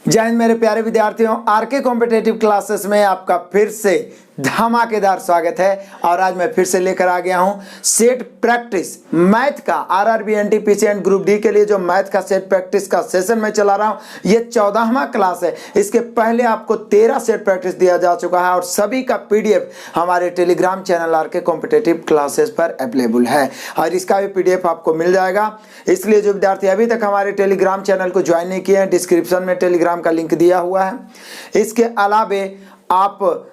जय हिंद मेरे प्यारे विद्यार्थियों, आरके कॉम्पिटेटिव क्लासेस में आपका फिर से धमाकेदार स्वागत है। और आज मैं फिर से लेकर आ गया हूं सेट प्रैक्टिस मैथ का RRB NTPC and group D के लिए जो मैथ का सेट प्रैक्टिस का सेशन मैं चला रहा हूं। ये 14वां क्लास है। इसके पहले आपको 13 सेट प्रैक्टिस दिया जा चुका है और सभी का पीडीएफ हमारे Telegram channel RK competitive classes पर अवेलेबल है और इसका भी पीडीएफ आपको मिल जाएगा। इसलिए जो विद्यार्थी अभी तक हमारे टेलीग्राम चैनल को ज्वाइन नहीं किए हैं, डिस्क्रिप्शन में टेलीग्राम का लिंक दिया हुआ है। इसके अलावे आप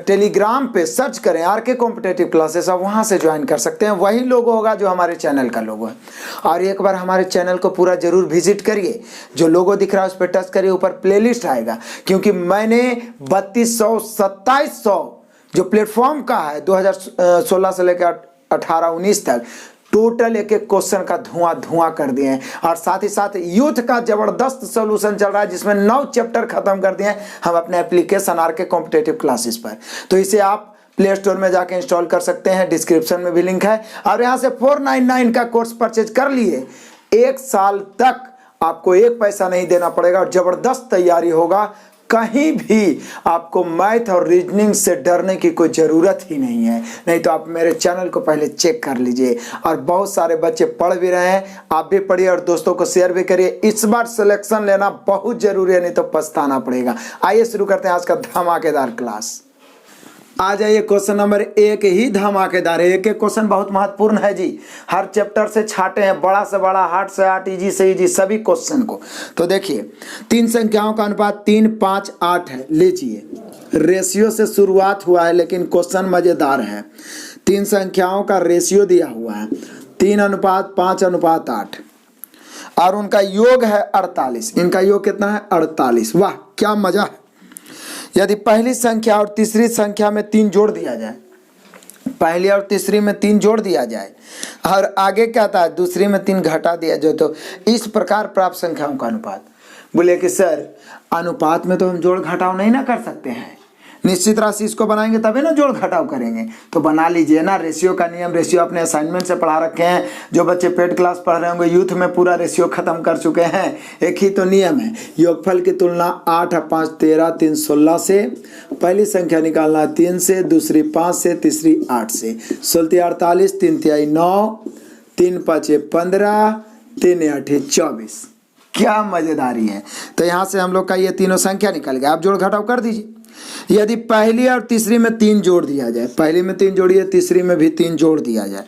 टेलीग्राम पे सर्च करें आरके कॉम्पिटेटिव क्लासेस, आप वहां से ज्वाइन कर सकते हैं। वही लोगो होगा जो हमारे चैनल का लोगो है। और एक बार हमारे चैनल को पूरा जरूर विजिट करिए। जो लोगो दिख रहा है उस पर टच करिए, ऊपर प्लेलिस्ट आएगा। क्योंकि मैंने 3200 2700 जो प्लेटफॉर्म का है 2016 से लेकर 18-19 तक टोटल एक एक क्वेश्चन का धुआं कर दिए हैं। और साथ ही साथ यूथ का जबरदस्त सॉल्यूशन चल रहा है जिसमें 9 चैप्टर खत्म कर दिए हैं हम अपने एप्लीकेशन आरके कॉम्पिटेटिव क्लासेस पर। तो इसे आप प्ले स्टोर में जाके इंस्टॉल कर सकते हैं, डिस्क्रिप्शन में भी लिंक है। और यहाँ से 499 का कोर्स परचेज कर लिए, 1 साल तक आपको एक पैसा नहीं देना पड़ेगा और जबरदस्त तैयारी होगा। कहीं भी आपको मैथ और रीजनिंग से डरने की कोई ज़रूरत ही नहीं है। नहीं तो आप मेरे चैनल को पहले चेक कर लीजिए। और बहुत सारे बच्चे पढ़ भी रहे हैं, आप भी पढ़िए और दोस्तों को शेयर भी करिए। इस बार सिलेक्शन लेना बहुत ज़रूरी है, नहीं तो पछताना पड़ेगा। आइए शुरू करते हैं आज का धमाकेदार क्लास। आ जाइए, क्वेश्चन नंबर 1 ही धमाकेदार है। एक एक क्वेश्चन बहुत महत्वपूर्ण है जी। हर चैप्टर से छाटे हैं, बड़ा से बड़ा, हार्ड से हार्ड, इजी से इजी, सभी क्वेश्चन को। तो देखिए, 3 संख्याओं का अनुपात 3, 5, 8 है। लीजिए, रेशियो से शुरुआत हुआ है लेकिन क्वेश्चन मजेदार है। 3 संख्याओं का रेशियो दिया हुआ है 3:5:8 और उनका योग है 48। इनका योग कितना है? 48। वाह क्या मजा है। यदि पहली संख्या और तीसरी संख्या में 3 जोड़ दिया जाए, पहली और तीसरी में 3 जोड़ दिया जाए और आगे क्या था, दूसरी में 3 घटा दिया जाए, तो इस प्रकार प्राप्त संख्याओं का अनुपात। बोले कि सर अनुपात में तो हम जोड़ घटाव नहीं ना कर सकते हैं, निश्चित राशि इसको बनाएंगे तभी ना जोड़ घटाव करेंगे। तो बना लीजिए ना, रेशियो का नियम। रेशियो अपने असाइनमेंट से पढ़ा रखे हैं। जो बच्चे पेड क्लास पढ़ रहे होंगे, यूथ में पूरा रेशियो खत्म कर चुके हैं। एक ही तो नियम है, योगफल की तुलना 8 और 5 13, 3 16 से। पहली संख्या निकालना 3 से, दूसरी 5 से, तीसरी 8 से। 16 48, 3 तिहाई 9, 3 5 15, 3 8 24। क्या मजेदारी है। तो यहाँ से हम लोग का ये तीनों संख्या निकल गया। आप जोड़ घटाव कर दीजिए। यदि पहली और तीसरी में 3 जोड़ दिया जाए, पहली में 3 जोड़िए, तीसरी में भी 3 जोड़ दिया जाए,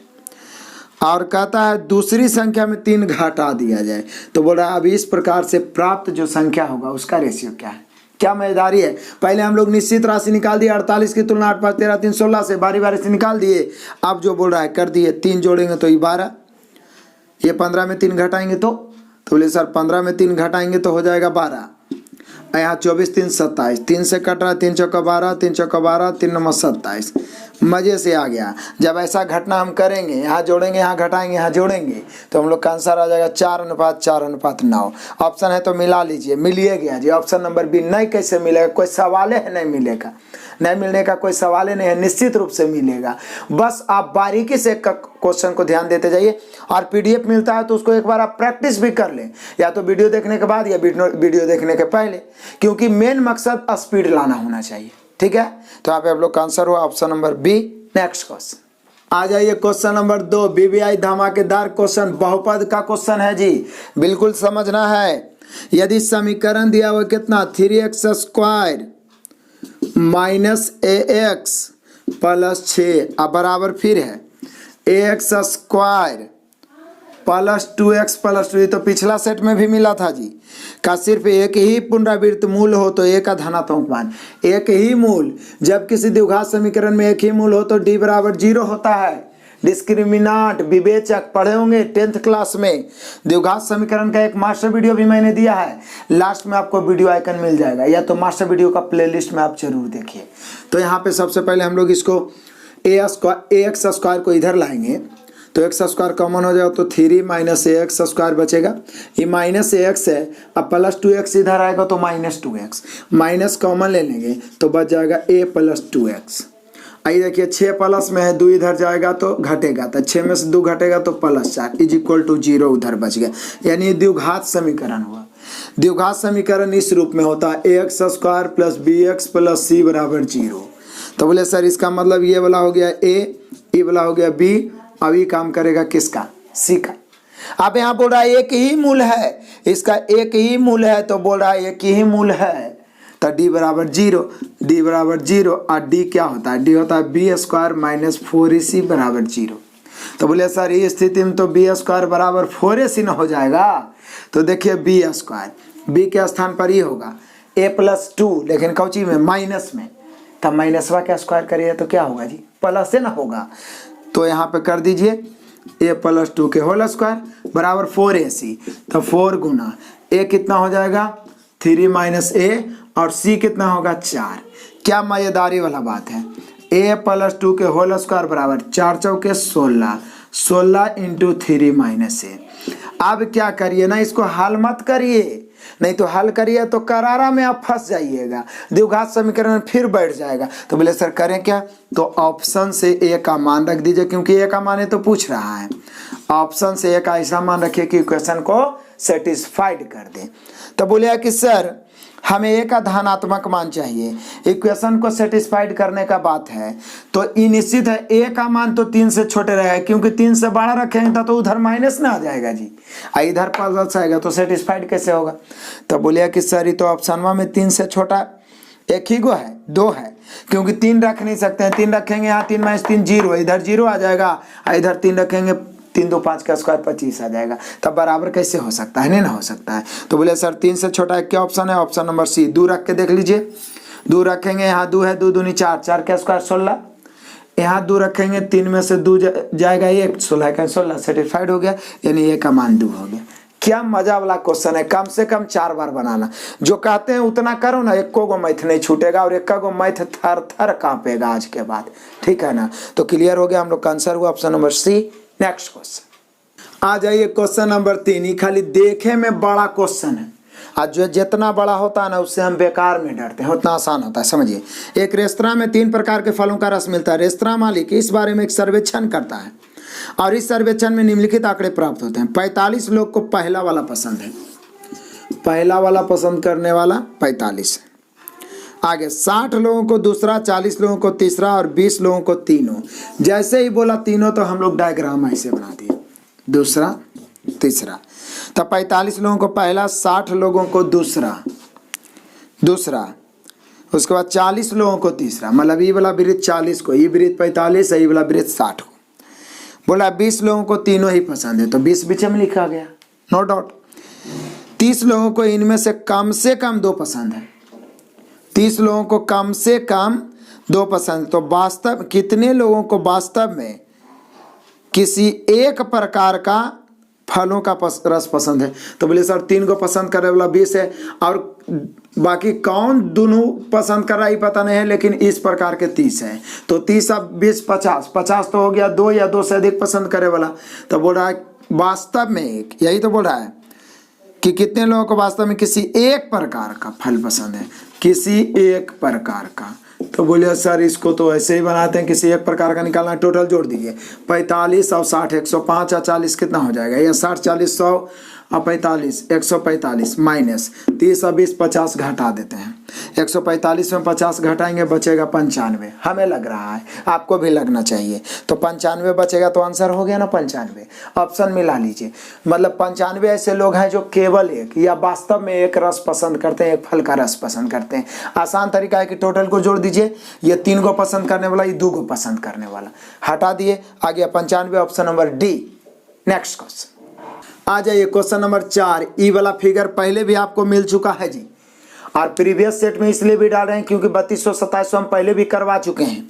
और कहता है दूसरी संख्या में 3 घटा दिया जाए, तो बोल रहा है अब इस प्रकार से प्राप्त जो संख्या होगा उसका रेशियो क्या है। क्या मजेदारी है। पहले हम लोग निश्चित राशि निकाल दिए, 48 की तुलना 8 5 13 3 16 से बारी बारी से निकाल दिए। अब जो बोल रहा है कर दिए, 3 जोड़ेंगे तो ये 12, ये 15 में 3 घटाएंगे तो बोले सर 15 में 3 घटाएंगे तो हो जाएगा 12। यहाँ 24 3 27, 3 से कट रहा, 3 चौका 12, 3 चौका 12, 3 9 27। मजे से आ गया। जब ऐसा घटना हम करेंगे, यहाँ जोड़ेंगे, यहाँ घटाएंगे, यहाँ जोड़ेंगे, तो हम लोग का आंसर आ जाएगा 4:4:9। ऑप्शन है तो मिला लीजिए, मिलिए गया जी। Option number B. नहीं कैसे मिलेगा, कोई सवाल है नहीं मिलेगा, नहीं मिलने का कोई सवाल ही नहीं है, निश्चित रूप से मिलेगा। बस आप बारीकी से क्वेश्चन को ध्यान देते जाइए। और पीडीएफ मिलता है तो उसको एक बार आप प्रैक्टिस भी कर लें, या तो वीडियो देखने के बाद या वीडियो देखने के पहले, क्योंकि मेन मकसद स्पीड लाना होना चाहिए। ठीक है, तो यहाँ पे आप लोग का आंसर हुआ option number B. Next question आ जाइए, क्वेश्चन नंबर 2 बीबीआई धमाकेदार क्वेश्चन, बहुपद का क्वेश्चन है जी। बिल्कुल समझना है। यदि समीकरण दिया हुआ कितना, 3x² -ax + 6 अब बराबर फिर है ax² + 2x + 2, तो पिछला सेट में भी मिला था जी। का सिर्फ एक ही पुनरावृत्त मूल हो तो a का धनात्मक मान, एक ही मूल। जब किसी द्विघात समीकरण में एक ही मूल हो तो d = 0 होता है। डिस्क्रिमिनांट विवेचक पढ़े होंगे 10th क्लास में। द्विघात समीकरण का एक मास्टर वीडियो भी मैंने दिया है, लास्ट में आपको वीडियो आइकन मिल जाएगा, या तो मास्टर वीडियो का प्लेलिस्ट में आप जरूर देखिए। तो यहाँ पे सबसे पहले हम लोग इसको ax² को इधर लाएंगे तो x² कॉमन हो जाएगा, तो 3 - ax² बचेगा। ये -ax है, अब +2x इधर आएगा तो -2x, माइनस कॉमन ले लेंगे तो बच जाएगा a + 2x। आइए देखिए, 6 प्लस में है, 2 इधर जाएगा तो घटेगा, तो 6 में से 2 घटेगा तो +4 = 0 उधर बच गया। यानी ये द्विघात समीकरण हुआ। द्विघात समीकरण इस रूप में होता है ax² plus bx plus c बराबर 0। तो बोले सर इसका मतलब ये वाला हो गया a, ये वाला हो गया b, अब ये काम करेगा किसका, c का। अब यहाँ बोल रहा है एक ही मूल है, इसका एक ही मूल है, तो बोल रहा है एक ही मूल है, तो d बराबर 0, d बराबर 0 और d क्या होता है, d होता है b² माइनस 4ac बराबर 0। तो बोले सर इस स्थिति में तो b² बराबर 4ac न हो जाएगा, तो देखिए b², b के स्थान पर ही होगा a प्लस 2, लेकिन कौची में, माइनस में, तब माइनसवा का स्क्वायर करिए तो क्या होगा जी, प्लस से ना होगा। तो यहाँ पे कर दीजिए a प्लस 2 के होल स्क्वायर बराबर 4ac, तो 4 गुना a कितना हो जाएगा 3 माइनस a और c कितना होगा 4। क्या मजेदारी वाला बात है, a प्लस 2 के होल स्क्वायर बराबर 4 चौके 16, 16 इंटू 3 माइनस a। अब क्या करिए ना, इसको हल मत करिए, नहीं तो हल करिए तो करारा में आप फंस जाइएगा, द्विघात समीकरण में फिर बैठ जाएगा। तो बोले सर करें क्या, तो ऑप्शन से a का मान रख दीजिए, क्योंकि a का मान है तो पूछ रहा है, ऑप्शन से a का ऐसा मान रखिए कि इक्वेशन को सेटिस्फाइड कर दे। तो बोले कि सर हमें a का धनात्मक मान चाहिए, इक्वेशन को सेटिस्फाइड करने का बात है, तो ये निश्चित है a का मान तो 3 से छोटे रहेगा, क्योंकि 3 से बड़ा रखेंगे तो उधर माइनस ना आ जाएगा जी, इधर प्लस आएगा, तो सेटिस्फाइड कैसे होगा। तो बोलिए कि सर ये तो ऑप्शन में 3 से छोटा एक ही गो है, 2 है, क्योंकि 3 रख नहीं सकते हैं, 3 रखेंगे यहाँ 3 माइनस 3 0, इधर 0 आ जाएगा, इधर 3 रखेंगे 3 2 5 का स्क्वायर 25 आ जाएगा, तब बराबर कैसे हो सकता है, नहीं ना हो सकता है। तो बोले सर 3 से छोटा है, क्या ऑप्शन है, ऑप्शन नंबर सी, 2 रख के देख लीजिए, 2 रखेंगे यहाँ 2 है, 2 दूनी 4, 4 का स्क्वायर 16, यहाँ 2 रखेंगे 3 में से 2 जाएगा 1, 16 का 16, सेटिस्फाइड हो गया, यानी a का मान 2 हो गया। क्या मजा वाला क्वेश्चन है, कम से कम 4 बार बनाना, जो कहते हैं उतना करो ना, एक को मैथ नहीं छूटेगा और एक को मैथ थर थर कांपेगा आज के बाद, ठीक है ना। तो क्लियर हो गया, हम लोग का आंसर हुआ option number C. Next question आ जाइए, क्वेश्चन नंबर 3, ये खाली देखे में बड़ा क्वेश्चन है, आज जो जितना बड़ा होता है ना उससे हम बेकार में डरते हैं, उतना आसान होता है। समझिए, एक रेस्तरां में 3 प्रकार के फलों का रस मिलता है, रेस्तरां मालिक इस बारे में एक सर्वेक्षण करता है और इस सर्वेक्षण में निम्नलिखित आंकड़े प्राप्त होते हैं। 45 लोग को पहला वाला पसंद है, पहला वाला पसंद करने वाला 45 है। आगे 60 लोगों को दूसरा, 40 लोगों को तीसरा और 20 लोगों को तीनों। जैसे ही बोला तीनों तो हम लोग डायग्राम ऐसे बना दिए, दूसरा तीसरा। तो 45 लोगों को पहला, 60 लोगों को दूसरा, उसके बाद 40 लोगों को तीसरा, मतलब ये वाला वृत्त 40 को, ये वृत्त 45 है, ये वाला वृत्त 60 को। बोला 20 लोगों को तीनों ही पसंद है, तो 20 बीच में लिखा गया, नो डाउट। 30 लोगों को इनमें से कम 2 पसंद है, 30 लोगों को कम से कम 2 पसंद। तो वास्तव कितने लोगों को वास्तव में किसी एक प्रकार का फलों का रस पसंद है। तो बोले सर 3 को पसंद करने वाला 20 है, और बाकी कौन दोनों पसंद कर रहा है पता नहीं है, लेकिन इस प्रकार के 30 है। तो 30 अब 20 50 तो हो गया 2 या 2 से अधिक पसंद करे वाला। तो बोल रहा है वास्तव में एक, यही तो बोल रहा है कि कितने लोगों को वास्तव में किसी एक प्रकार का फल पसंद है, किसी एक प्रकार का। तो बोलिए सर इसको तो ऐसे ही बनाते हैं, किसी एक प्रकार का निकालना, टोटल जोड़ दीजिए, 45 और 60 105 और 40 कितना हो जाएगा, या 60 40 100 और 45 145 माइनस 30 और 20 50 घटा देते हैं, 145 में 50 घटाएंगे बचेगा 95। हमें लग रहा है, आपको भी लगना चाहिए, तो 95 बचेगा, तो आंसर हो गया ना 95। ऑप्शन मिला लीजिए, मतलब 95 ऐसे लोग हैं जो केवल एक या वास्तव में एक रस पसंद करते हैं, एक फल का रस पसंद करते हैं। आसान तरीका है कि टोटल को जोड़ दीजिए, ये 3 को पसंद करने वाला, ये 2 को पसंद करने वाला, हटा दिए, आ गया 95, option number D. Next question आ जाइए, क्वेश्चन नंबर 4। ई वाला फिगर पहले भी आपको मिल चुका है जी, और प्रीवियस सेट में इसलिए भी डाल रहे हैं क्योंकि 3200 2700 हम पहले भी करवा चुके हैं,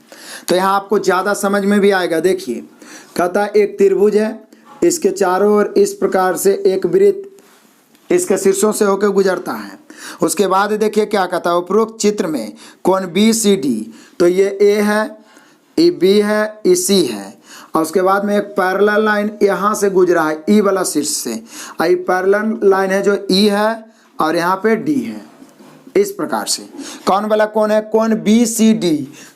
तो यहाँ आपको ज़्यादा समझ में भी आएगा। देखिए, कहता एक त्रिभुज है, इसके चारों ओर इस प्रकार से एक वृत्त इसके शीर्षों से होकर गुजरता है। उसके बाद देखिए क्या कहता है, उपरोक्त चित्र में कोण BCD, तो ये A है, ये B है, ये C है, और उसके बाद में एक पैरेलल लाइन यहाँ से गुजरा है ई वाला शीर्ष से, आई पैरेलल लाइन है जो ई है और यहाँ पे डी है। इस प्रकार से कौन वाला कौन है, कोण BCD,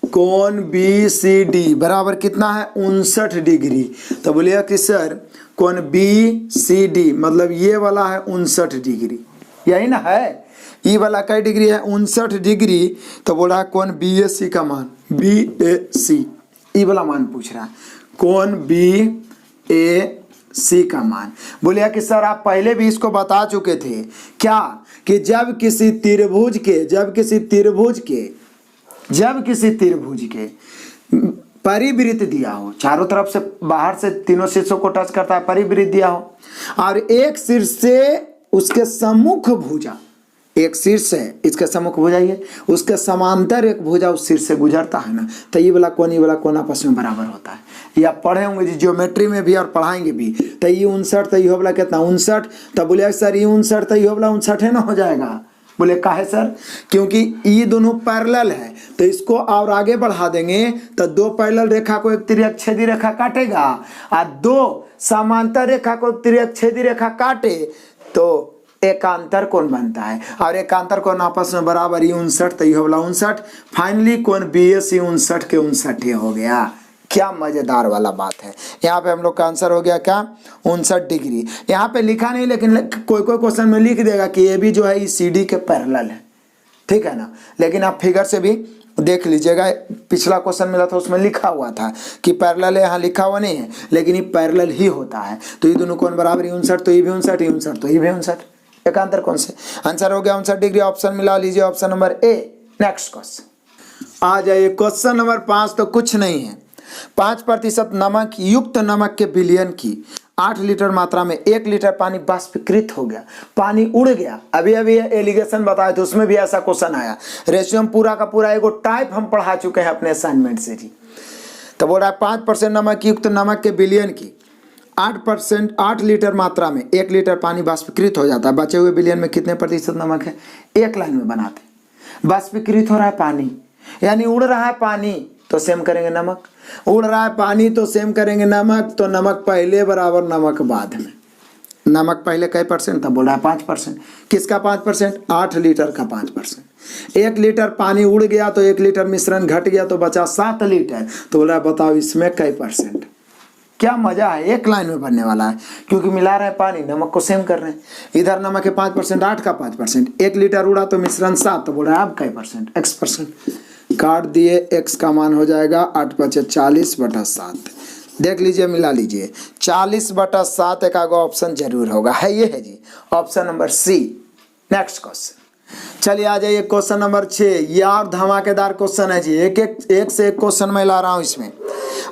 कोण BCD बराबर कितना है 59 डिग्री। तो बोलिए कि सर कोण BCD मतलब ये वाला है 59 डिग्री, यही ना है। ई वाला कई डिग्री है 59 डिग्री, तो बोल रहा है कोण BAC का मान, BAC ई वाला मान पूछ रहा है, कोण BAC का मान। बोलिए कि सर आप पहले भी इसको बता चुके थे क्या, कि जब किसी त्रिभुज के परिवृत्त दिया हो, चारों तरफ से बाहर से तीनों शीर्षों को टच करता है, परिवृत्त दिया हो, और एक शीर्ष से उसके सम्मुख भुजा, एक शीर्ष है इसके सम्मुख भुजा ये, उसके समांतर एक भुजा उस शीर्ष से गुजरता है ना, तो ये वाला कोण आपस में बराबर होता है। ये आप पढ़े होंगे जी ज्योमेट्री में भी और पढ़ाएंगे भी। तो ये 59, तो ये वाला कितना 59, तो बोले सर ये 59, तो ये वाला 59 है ना हो जाएगा। बोले काहे सर, क्योंकि ये दोनों पैरेलल है, तो इसको और आगे बढ़ा देंगे तो दो पैरेलल रेखा को एक तिर्यक-छेदी रेखा काटेगा, और दो समांतर रेखा को तिर्यक-छेदी रेखा काटे तो एकांतर कोण बनता है, और एकांतर कोण आपस में बराबर ही 59, तो ये वाला 59, फाइनली कोण BAC 59 के 59 हो गया। क्या मजेदार वाला बात है। यहाँ पे हम लोग का आंसर हो गया क्या 59 डिग्री। यहाँ पे लिखा नहीं, लेकिन कोई क्वेश्चन में लिख देगा कि ये भी जो है CD के पैरेलल है, ठीक है ना। लेकिन आप फिगर से भी देख लीजिएगा, पिछला क्वेश्चन मिला था उसमें लिखा हुआ था कि पैरेलल है, यहाँ लिखा हुआ नहीं है, लेकिन ये पैरेलल ही होता है। तो ये दोनों कोण बराबर 59, तो ये भी 59, 59 तो ये भी 59, एकांतर कोण से। आंसर हो गया 59 डिग्री। ऑप्शन मिला लीजिए, option number A। Next question आ जाइए, क्वेश्चन नंबर 5 तो कुछ नहीं है। 5% नमक युक्त नमक के विलयन की 8 लीटर मात्रा में 1 लीटर पानी वाष्पीकृत हो गया, पानी उड़ गया। अभी एलिगेशन बताए थे, उसमें भी ऐसा क्वेश्चन आया। रेशियो पूरा का पूरा एगो टाइप हम पढ़ा चुके हैं अपने असाइनमेंट से जी। तो बोल रहा है 5% नमक युक्त नमक के विलयन की 8 लीटर मात्रा में 1 लीटर पानी वाष्पीकृत हो जाता है। बचे हुए विलयन में कितने प्रतिशत नमक है, एक लाइन में बनाते। वाष्पीकृत हो रहा है पानी, यानी उड़ रहा है पानी, तो सेम करेंगे नमक। उड़ रहा है पानी तो सेम करेंगे नमक, तो नमक पहले बराबर नमक बाद में। नमक पहले कई परसेंट था, बोल रहा है 5%। किसका 5%, 8 लीटर का 5%। 1 लीटर पानी उड़ गया तो 1 लीटर मिश्रण घट गया तो बचा 7 लीटर। तो बोला बताओ इसमें कई परसेंट। क्या मजा है, एक लाइन में बनने वाला है, क्योंकि मिला रहे हैं पानी, नमक को सेम कर रहे हैं। इधर नमक है 5%, 8 का 5%, 1 लीटर उड़ा तो मिश्रण 7, तो बोल रहा है अब कई परसेंट, x%। काट दिए, x का मान हो जाएगा 8/40/7। देख लीजिए, मिला लीजिए, 40/7 एक आगे ऑप्शन जरूर होगा, है ये है जी, option number C। Next question, चलिए आ जाइए क्वेश्चन नंबर 6। यार धमाकेदार क्वेश्चन है जी, एक से एक क्वेश्चन मैं ला रहा हूँ इसमें।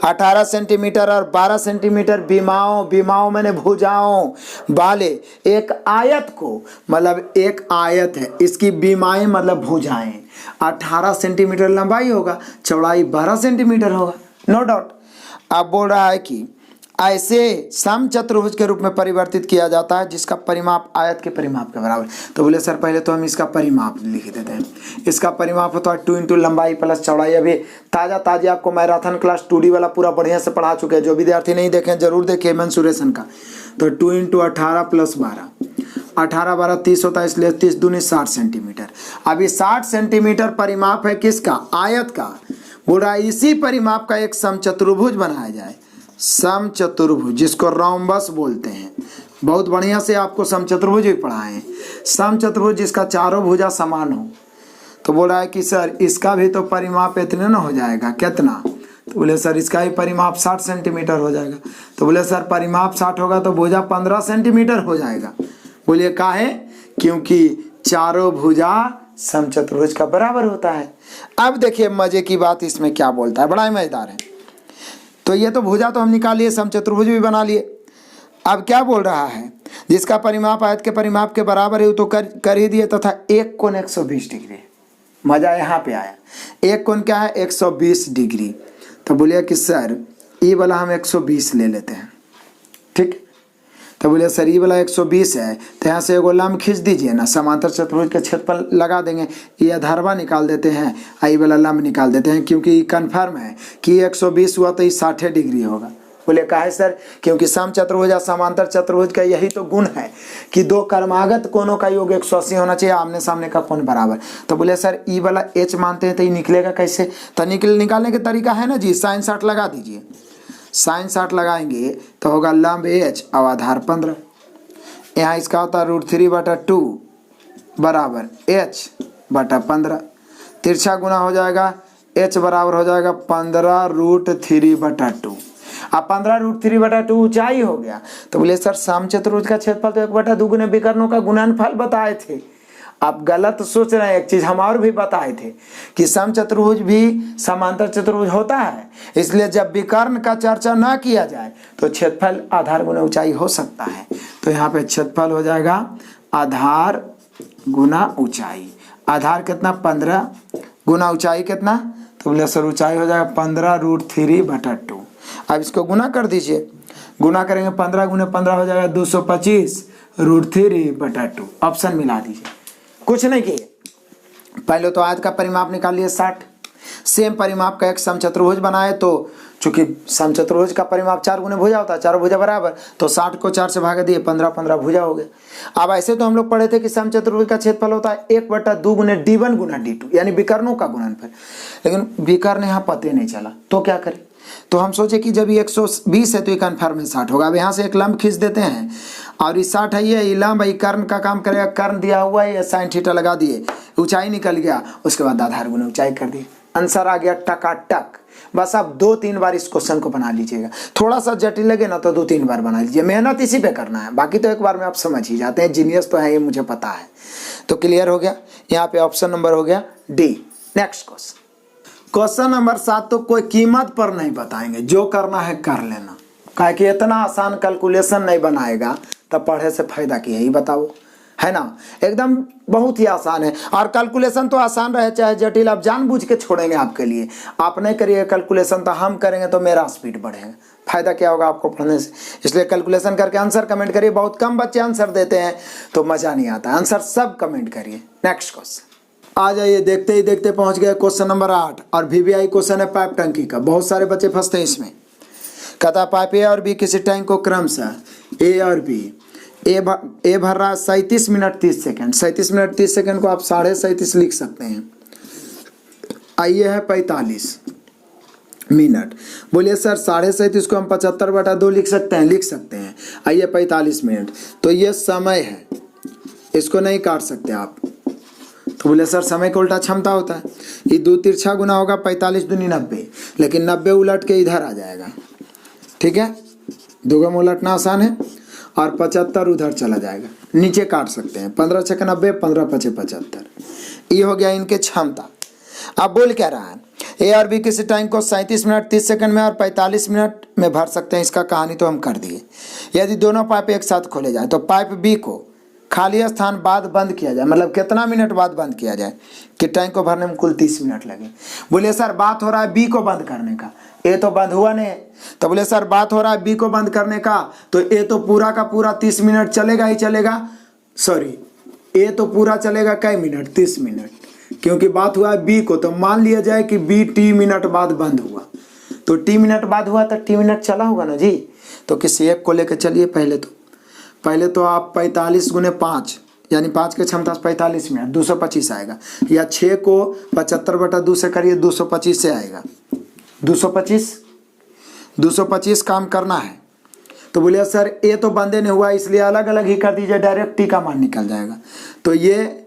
18 सेंटीमीटर और 12 सेंटीमीटर बीमाओं मैंने भुजाओं वाले एक आयत को, मतलब एक आयत है, इसकी बीमाएं मतलब भुजाएं 18 सेंटीमीटर लंबाई होगा, चौड़ाई 12 सेंटीमीटर होगा, नो डाउट। अब बोल रहा है कि ऐसे समचतुर्भुज के रूप में परिवर्तित किया जाता है जिसका परिमाप आयत के परिमाप के बराबर। तो बोले सर पहले तो हम इसका परिमाप लिख देते हैं। इसका परिमाप होता है 2 इंटू लंबाई प्लस चौड़ाई। अभी ताज़ा आपको मैराथन क्लास 2D वाला पूरा बढ़िया से पढ़ा चुके हैं, जो विद्यार्थी नहीं देखें जरूर देखें मेंसुरेशन का। तो 2 इंटू 18 प्लस 12, 18 12 30 होता है, इसलिए 30 दूनी 60 सेंटीमीटर। अभी 60 सेंटीमीटर परिमाप है किसका, आयत का। बोल रहा है इसी परिमाप का एक समचतुर्भुज बनाया जाए। समचतुर्भुज जिसको रोम्बस बोलते हैं, बहुत बढ़िया से आपको समचतुर्भुज भी पढ़ाएं। समचतुर्भुज जिसका चारों भुजा समान हो। तो बोल रहा है कि सर इसका भी तो परिमाप इतने ना हो जाएगा, कितना। तो बोले सर इसका ही परिमाप 60 सेंटीमीटर हो जाएगा। तो बोले सर परिमाप 60 होगा तो भुजा 15 सेंटीमीटर हो जाएगा। बोलिए काहे, क्योंकि चारों भुजा समचतुर्भुज का बराबर होता है। अब देखिए मजे की बात इसमें क्या बोलता है, बड़ा ही मजेदार है। तो ये तो भुजा तो हम निकाल लिए, समचतुर्भुज भी बना लिए। अब क्या बोल रहा है, जिसका परिमाप आयत के परिमाप के बराबर है तो कर ही दिए, तथा एक कोण 120 डिग्री। मजा यहाँ पे आया। एक कोण क्या है, 120 डिग्री। तो बोलिए कि सर ये वाला हम 120 ले लेते हैं, ठीक। तो बोले सर ये वाला 120 है, तो यहाँ से एगो लंब खींच दीजिए ना, समांतर चतुर्भुज के क्षेत्रफल लगा देंगे। ये अधरवा निकाल देते हैं, ये वाला लंब निकाल देते हैं, क्योंकि कन्फर्म है कि 120 हुआ तो ये 60 डिग्री होगा। बोले काहे सर, क्योंकि समचतुर्भुज या समांतर चतुर्भुज का यही तो गुण है कि दो कर्मागत कोणों का योग 180 होना चाहिए, आमने सामने का कोण बराबर। तो बोले सर ई वाला h मानते हैं तो ये निकलेगा कैसे। तो निकालने का तरीका है ना जी, sin 60 लगा दीजिए। sin 60 लगाएंगे तो होगा लंब h और आधार 15। यहाँ इसका होता है √3/2 बराबर h बटा 15, तिरछा गुना हो जाएगा h बराबर हो जाएगा 15√3/2। अब 15√3/2 ऊंचाई हो गया। तो बोले सर समचतुर्भुज का क्षेत्रफल तो 1/2 गुने विकर्णों का गुणनफल बताए थे। आप गलत सोच रहे हैं। एक चीज हम और भी बताए थे कि समचतुर्भुज भी समांतर चतुर्भुज होता है, इसलिए जब विकर्ण का चर्चा ना किया जाए तो क्षेत्रफल आधार गुना ऊंचाई हो सकता है। तो यहाँ पे क्षेत्रफल हो जाएगा आधार गुना ऊंचाई। आधार कितना 15 गुना ऊंचाई कितना, तो बोले सर ऊंचाई हो जाएगा 15√3/2। अब इसको गुना कर दीजिए, गुना करेंगे 15 गुने 15 हो जाएगा 225√3/2। ऑप्शन मिला दीजिए, कुछ नहीं किए। पहले तो आयत का परिमाप निकाल लिए 60, सेम परिमाप का एक समचतुर्भुज बनाए तो चूंकि समचतुर्भुज का परिमाप 4 गुने भुजा होता है, 4 भुजा बराबर, तो 60 को 4 से भाग दिए 15 भुजा हो गए। अब ऐसे तो हम लोग पढ़े थे कि समचतुर्भुज का क्षेत्रफल होता है 1/2 गुने d1 गुना d2, यानी विकर्णों का गुणनफल। लेकिन विकर्ण यहाँ पते नहीं चला, तो क्या करें। तो हम सोचे कि जब ये 120 है तो ये कन्फर्म में 60 होगा। अब यहाँ से एक लंब खींच देते हैं और ये 60 है, ये लंब ये कर्ण का काम करेगा। कर्ण दिया हुआ है, ये साइन थीटा लगा दिए, ऊंचाई निकल गया, उसके बाद आधार गुना ऊंचाई कर दिए, आंसर आ गया टकाटक। बस आप 2-3 बार इस क्वेश्चन को बना लीजिएगा। थोड़ा सा जटिल लगे ना तो 2-3 बार बना लीजिए, मेहनत इसी पे करना है, बाकी तो एक बार में आप समझ ही जाते हैं। जीनियस तो है ये, मुझे पता है। तो क्लियर हो गया, यहाँ पे ऑप्शन नंबर हो गया D. Next question, question number 7 तो कोई कीमत पर नहीं बताएंगे, जो करना है कर लेना। काहे कि इतना आसान कैलकुलेशन नहीं बनाएगा तब पढ़े से फायदा क्या है, बताओ, है ना। एकदम बहुत ही आसान है, और कैलकुलेशन तो आसान रहे चाहे जटिल, आप जानबूझ के छोड़ेंगे आपके लिए। आप नहीं करिए कैलकुलेशन तो हम करेंगे तो मेरा स्पीड बढ़ेगा, फायदा क्या होगा आपको पढ़ने से। इसलिए कैलकुलेशन करके आंसर कमेंट करिए। बहुत कम बच्चे आंसर देते हैं तो मजा नहीं आता, आंसर सब कमेंट करिए। नेक्स्ट क्वेश्चन आ जाइए, देखते ही देखते पहुंच गए क्वेश्चन नंबर 8, और VVI क्वेश्चन है पाइप टंकी का। बहुत सारे बच्चे फंसते हैं इसमें। कहता पाइप ए और बी किसी टैंक को क्रमशः ए और बी, ए भर रहा 37 मिनट 30 सेकेंड। 37 मिनट 30 सेकेंड को आप 37.5 लिख सकते हैं। आइए है 45 मिनट। बोलिए सर 37.5 को हम 75/2 लिख सकते हैं, लिख सकते हैं। आइए 45 मिनट, तो ये समय है, इसको नहीं काट सकते आप। तो बोले सर समय का उल्टा क्षमता होता है, ये 2 तिरछा गुना होगा 45 दूनी 90, लेकिन 90 उलट के इधर आ जाएगा, ठीक है। 2 में उलटना आसान है, और 75 उधर चला जाएगा, नीचे काट सकते हैं। 15 × 90, 15 × 5 = 75। ये हो गया इनके क्षमता। अब बोल क्या रहा है, ए और बी किसी टैंक को 37 मिनट 30 सेकंड में और 45 मिनट में भर सकते हैं। इसका कहानी तो हम कर दिए। यदि दोनों पाइप एक साथ खोले जाए तो पाइप बी को खाली स्थान बाद बंद किया जाए, मतलब कितना मिनट बाद बंद किया जाए कि टैंक को भरने में कुल 30 मिनट लगे। बोले सर बात हो रहा है बी को बंद करने का, ए तो बंद हुआ नहीं। तो बोले सर बात हो रहा है बी को बंद करने का, तो ए तो पूरा का पूरा 30 मिनट चलेगा ही चलेगा। सॉरी, ए तो पूरा चलेगा कई मिनट, 30 मिनट, क्योंकि बात हुआ है बी को। तो मान लिया जाए कि बी टी मिनट बाद बंद हुआ, तो टी मिनट बाद हुआ तो टी मिनट चला होगा ना जी। तो किसी एक को लेकर चलिए। पहले तो आप 45 × 5 यानी 5 की क्षमता 45 मिनट 225 आएगा, या 6 को 75/2 से करिए 225 से आएगा। 225 काम करना है। तो बोलिए सर ए तो बंदे नहीं हुआ, इसलिए अलग अलग ही कर दीजिए, डायरेक्ट टी का मान निकल जाएगा। तो ये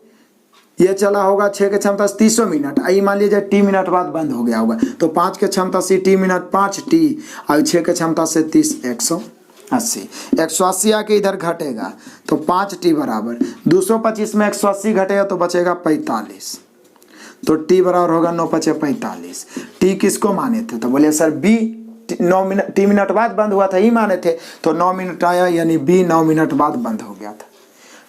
चला होगा 6 की क्षमता से 300 मिनट। आई मान लीजिए टी मिनट बाद बंद हो गया होगा, तो 5 की क्षमता से टी मिनट 5 टी, और 6 की क्षमता से 30 180 आके इधर घटेगा, तो 5 टी बराबर 225 में 180 घटेगा तो बचेगा 45। तो टी बराबर होगा 9 × 5 = 45। टी किसको माने थे, तो बोले सर बी 9 मिनट टी मिनट बाद बंद हुआ था, ही माने थे। तो 9 मिनट आया, यानी बी 9 मिनट बाद बंद हो गया था।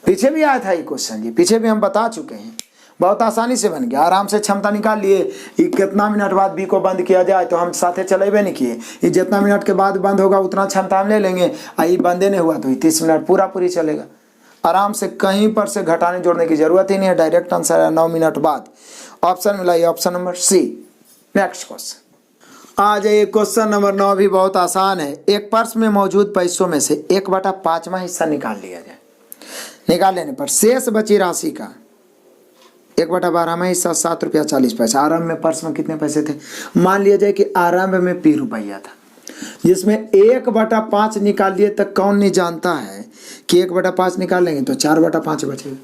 पीछे भी आया था ये क्वेश्चन जी, पीछे भी हम बता चुके हैं। बहुत आसानी से बन गया, आराम से क्षमता निकाल लिए। कितना मिनट बाद बी को बंद किया जाए, तो हम साथे चलेबे नहीं किए। ये जितना मिनट के बाद बंद होगा उतना क्षमता हम ले लेंगे। ये बंदे नहीं हुआ तो 30 मिनट पूरी चलेगा आराम से, कहीं पर से घटाने जोड़ने की जरूरत ही नहीं है। डायरेक्ट आंसर है 9 मिनट बाद। ऑप्शन मिला ये, option number C. Next question आ जाइए, क्वेश्चन नंबर 9 भी बहुत आसान है। एक पर्स में मौजूद पैसों में से 1/5वां हिस्सा निकाल लिया जाए। निकाल लेने पर शेष बची राशि का 1/12वां हिस्सा 7 रुपया 40 पैसा। आरंभ में पर्स में कितने पैसे थे, मान लिया जाए कि आरंभ में P रुपया था, जिसमें 1/5 निकाल लिए। तक कौन नहीं जानता है कि 1/5 निकाल लेंगे तो 4/5 बचेगा।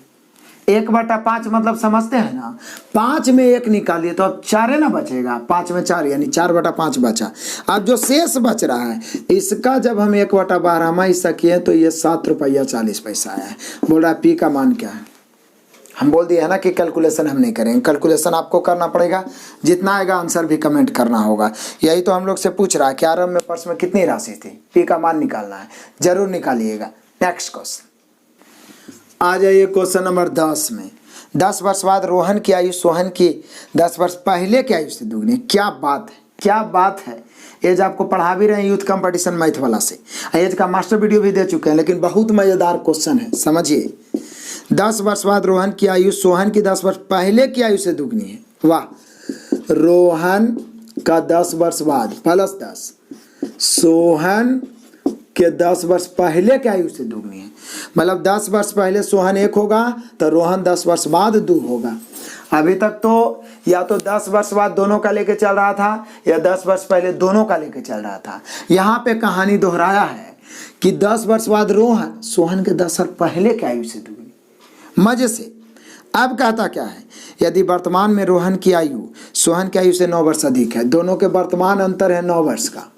1/5 मतलब समझते हैं ना, 5 में 1 निकालिए तो अब 4 है ना बचेगा, 5 में 4 यानी 4/5 बचा। अब जो शेष बच रहा है इसका जब हम 1/12 हिस्सा किए तो ये 7 रुपया 40 पैसा आया है। बोल रहा है पी का मान क्या है। हम बोल दिए है ना कि कैलकुलेशन हम नहीं करेंगे, कैलकुलेशन आपको करना पड़ेगा, जितना आएगा आंसर भी कमेंट करना होगा। यही तो हम लोग से पूछ रहा है कि आरंभ में पर्स में कितनी राशि थी, पी का मान निकालना है, जरूर निकालिएगा। नेक्स्ट क्वेश्चन आ जाइए क्वेश्चन नंबर 10 में। 10 वर्ष बाद रोहन की आयु सोहन की 10 वर्ष पहले की आयु से दुगनी। क्या बात है, क्या बात है। एज आपको पढ़ा भी रहे हैं यूथ कंपटीशन मैथ वाला से, एज का मास्टर वीडियो भी दे चुके हैं, लेकिन बहुत मज़ेदार क्वेश्चन है, समझिए। 10 वर्ष बाद रोहन की आयु सोहन की 10 वर्ष पहले की आयु से दुगनी है। वाह, रोहन का 10 वर्ष बाद +10 सोहन के 10 वर्ष पहले की आयु से दुगनी है। मतलब 10 वर्ष पहले सोहन 1 होगा तो रोहन 10 वर्ष बाद 2 होगा। अभी तक तो या तो 10 वर्ष बाद दोनों का लेके चल रहा था या 10 वर्ष पहले दोनों का लेके चल रहा था। यहाँ पे कहानी दोहराया है कि 10 वर्ष बाद रोहन सोहन के 10 वर्ष पहले की आयु से दुगनी। मजे से। अब कहता क्या है, यदि वर्तमान में रोहन की आयु सोहन की आयु से 9 वर्ष अधिक है, दोनों के वर्तमान अंतर है 9 वर्ष का,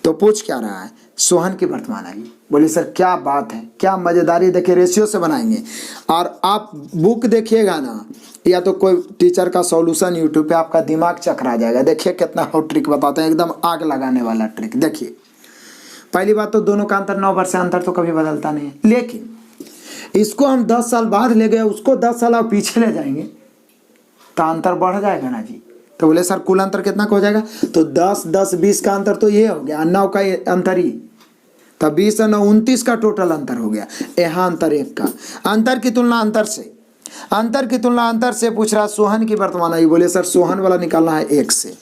तो पूछ क्या रहा है, सोहन की वर्तमान आयु। बोले सर क्या बात है, क्या मजेदारी। देखिए रेशियो से बनाएंगे और आप बुक देखिएगा ना, या तो कोई टीचर का सॉल्यूशन यूट्यूब पे, आपका दिमाग चकरा जाएगा। देखिए कितना हो ट्रिक बताते हैं, एकदम आग लगाने वाला ट्रिक। देखिए पहली बात तो दोनों का अंतर 9 वर्ष से, अंतर तो कभी बदलता नहीं है, लेकिन इसको हम 10 साल बाद ले गए, उसको 10 साल आप पीछे ले जाएंगे तो अंतर बढ़ जाएगा ना जी। तो बोले सर कुल अंतर कितना का हो जाएगा, तो 10 10 20 का अंतर तो ये हो गया, 9 का अंतर ही, तब 20 और 9 29 का टोटल अंतर हो गया। यहाँ अंतर 1 का, अंतर की तुलना अंतर से, अंतर की तुलना अंतर से पूछ रहा सोहन की वर्तमान आयु। बोले सर सोहन वाला निकालना है 1 से,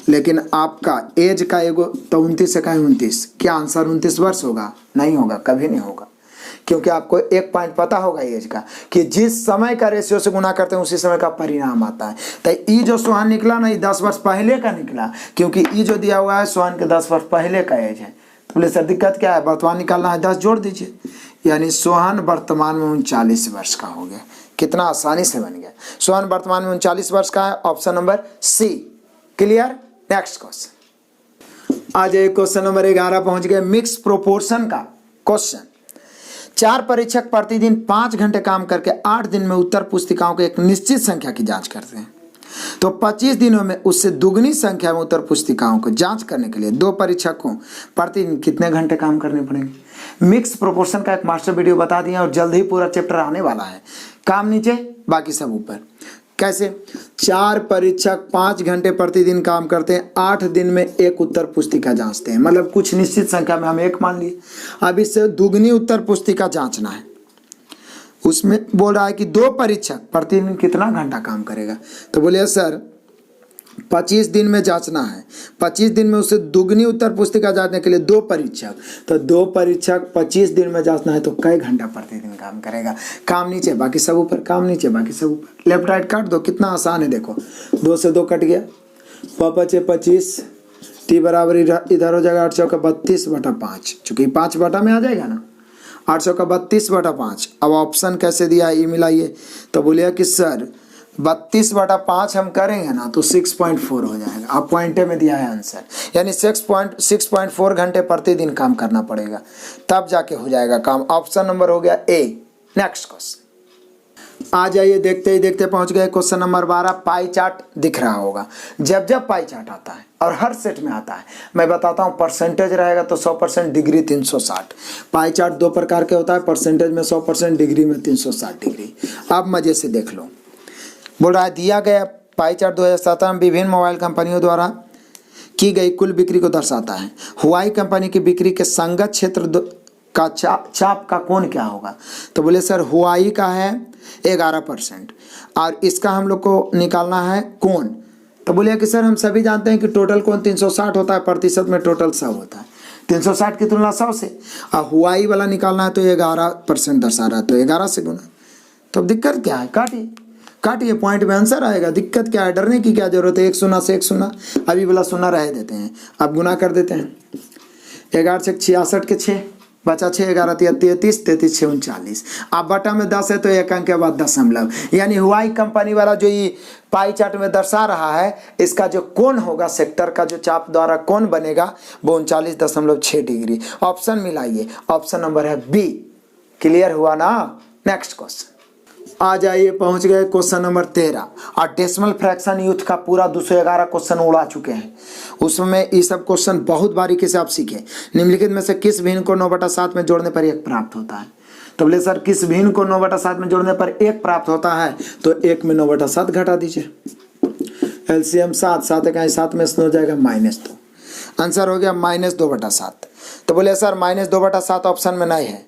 लेकिन आपका एज का एगो तो 29 से का 29, क्या आंसर 29 वर्ष होगा? नहीं होगा, कभी नहीं होगा, क्योंकि आपको एक पॉइंट पता होगा एज का कि जिस समय का रेशियो से गुना करते हैं उसी समय का परिणाम आता है। तो ई जो सोहन निकला ना, ये 10 वर्ष पहले का निकला, क्योंकि ई जो दिया हुआ है सोहन के 10 वर्ष पहले का एज है। बोले सर दिक्कत क्या है, वर्तमान निकालना है, 10 जोड़ दीजिए, यानी सोहन वर्तमान में 39 वर्ष का हो गया। कितना आसानी से बन गया। सोहन वर्तमान में 39 वर्ष का है, option number C. Clear. Next question आ जाइए, क्वेश्चन नंबर 11 पहुंच गए। मिक्स प्रोपोर्शन का क्वेश्चन। 4 परीक्षक प्रतिदिन 5 घंटे काम करके 8 दिन में उत्तर पुस्तिकाओं के एक निश्चित संख्या की जांच करते हैं, तो 25 दिनों में उससे दुगनी संख्या में उत्तर पुस्तिकाओं को जांच करने के लिए 2 परीक्षकों प्रतिदिन कितने घंटे काम करने पड़ेंगे। मिक्स प्रोपोर्शन का एक मास्टर वीडियो बता दिया और जल्द ही पूरा चैप्टर आने वाला है। काम नीचे बाकी सब ऊपर। कैसे? 4 परीक्षक 5 घंटे प्रतिदिन काम करते हैं, 8 दिन में एक उत्तर पुस्तिका जांचते हैं, मतलब कुछ निश्चित संख्या में हम 1 मान लिए, अब इससे दुगनी उत्तर पुस्तिका जांचना है। उसमें बोल रहा है कि 2 परीक्षक प्रतिदिन कितना घंटा काम करेगा, तो बोले सर 25 दिन में जांचना है, 25 दिन में उससे दुगनी उत्तर पुस्तिका जांचने के लिए 2 परीक्षक, तो 2 परीक्षक 25 दिन में जांचना है तो कई घंटा प्रतिदिन काम करेगा। काम नीचे बाकी सब ऊपर, काम नीचे बाकी सब ऊपर, लेफ्ट राइट काट दो, कितना आसान है। देखो 2 से 2 कट गया, 5 × 25, टी बराबर इधर हो जाएगा 8 × 32/5, चूंकि 5 बटा में आ जाएगा ना, 8 × 32/5। अब ऑप्शन कैसे दिया है, ये मिलाइए, तो बोलिए कि सर 32/5 हम करेंगे ना तो 6.4 हो जाएगा। अब पॉइंटे में दिया है आंसर, यानी 6.4 घंटे प्रतिदिन काम करना पड़ेगा, तब जाके हो जाएगा काम। ऑप्शन नंबर हो गया ए। नेक्स्ट क्वेश्चन आ जाइए, देखते ही देखते पहुंच गए क्वेश्चन नंबर 12। पाई चार्ट दिख रहा होगा। जब जब पाई चार्ट आता है और हर सेट में आता है, मैं बताता हूं, परसेंटेज रहेगा तो 100%, डिग्री 360। पाई चार्ट 2 प्रकार के होता है, परसेंटेज में 100%, डिग्री में 360 डिग्री। अब मजे से देख लो। बोल रहा है दिया गया पाई चार्ट 2017 में विभिन्न मोबाइल कंपनियों द्वारा की गई कुल बिक्री को दर्शाता है। हुआई कंपनी की बिक्री के संगत क्षेत्र का चाप का कोण क्या होगा, तो बोले सर हुआई का है 11% और इसका हम लोग को निकालना है कोण, तो बोले कि सर हम सभी जानते हैं कि टोटल कोण 360 होता है, प्रतिशत में टोटल 100 होता है, 360 की तुलना 100 से, और हुआई वाला निकालना है तो 11% दर्शा रहा है, तो 11 से गुना। तो दिक्कत क्या है, काटिए, पॉइंट में आंसर आएगा। दिक्कत क्या है, डरने की क्या जरूरत है, 1 शून्य से 1 शून्य, अभी वाला शून्य रह देते हैं, अब गुना कर देते हैं। 11 से 66 के 6, बचा 6, 11 33, 33 6 39। अब बटा में 10 है तो एक अंक के बाद दशमलव, यानी हुआई कंपनी वाला जो ये पाई चार्ट में दर्शा रहा है, इसका जो कोण होगा सेक्टर का, जो चाप द्वारा कोण बनेगा वो 39.6 डिग्री। ऑप्शन मिलाइए, ऑप्शन नंबर है बी। क्लियर हुआ ना। नेक्स्ट क्वेश्चन आ जाइए, पहुंच गए क्वेश्चन नंबर 13। और डेसिमल फ्रैक्शन यूथ का पूरा 211 क्वेश्चन उड़ा चुके हैं। उसमें ये सब क्वेश्चन बहुत बारीकी से आप सीखे। निम्नलिखित में से किस भिन्न को 9/7 में जोड़ने पर 1 प्राप्त होता है? तो बोले सर किस भिन्न को 9/7 में जोड़ने पर 1 प्राप्त होता है? तो 1 में 9/7 घटा दीजिए। एलसीएम 7, 7 इकाई 7 में से हो जाएगा -2। आंसर हो गया -2/7। तो बोले सर -2/7 ऑप्शन में नहीं है,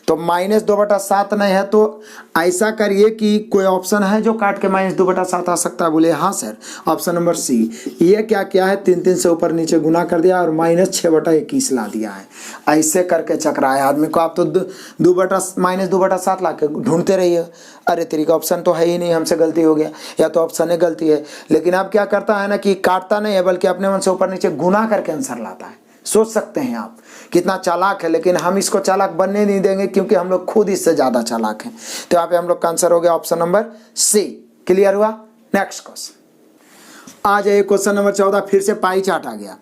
तो -2/7 नहीं है तो ऐसा करिए कि कोई ऑप्शन है जो काट के -2/7 आ सकता है? बोले हाँ सर, ऑप्शन नंबर सी। ये क्या किया है, 3 से ऊपर नीचे गुना कर दिया और -6/21 ला दिया है। ऐसे करके चकराया आदमी को। आप तो -2/7 ला के ढूंढते रहिए, अरे तेरी का ऑप्शन तो है ही नहीं, हमसे गलती हो गया, या तो ऑप्शन है गलती है। लेकिन अब क्या करता है ना कि काटता नहीं है बल्कि अपने मन से ऊपर नीचे गुना करके आंसर लाता है। सोच सकते हैं आप कितना चालाक है, लेकिन हम इसको चालाक बनने नहीं देंगे क्योंकि हम लोग खुद इससे ज़्यादा चालाक हैं। तो यहाँ पे हम लोग का आंसर हो गया ऑप्शन नंबर सी। क्लियर हुआ। नेक्स्ट क्वेश्चन आ जाइए, क्वेश्चन नंबर 14। फिर से पाई चार्ट आ गया।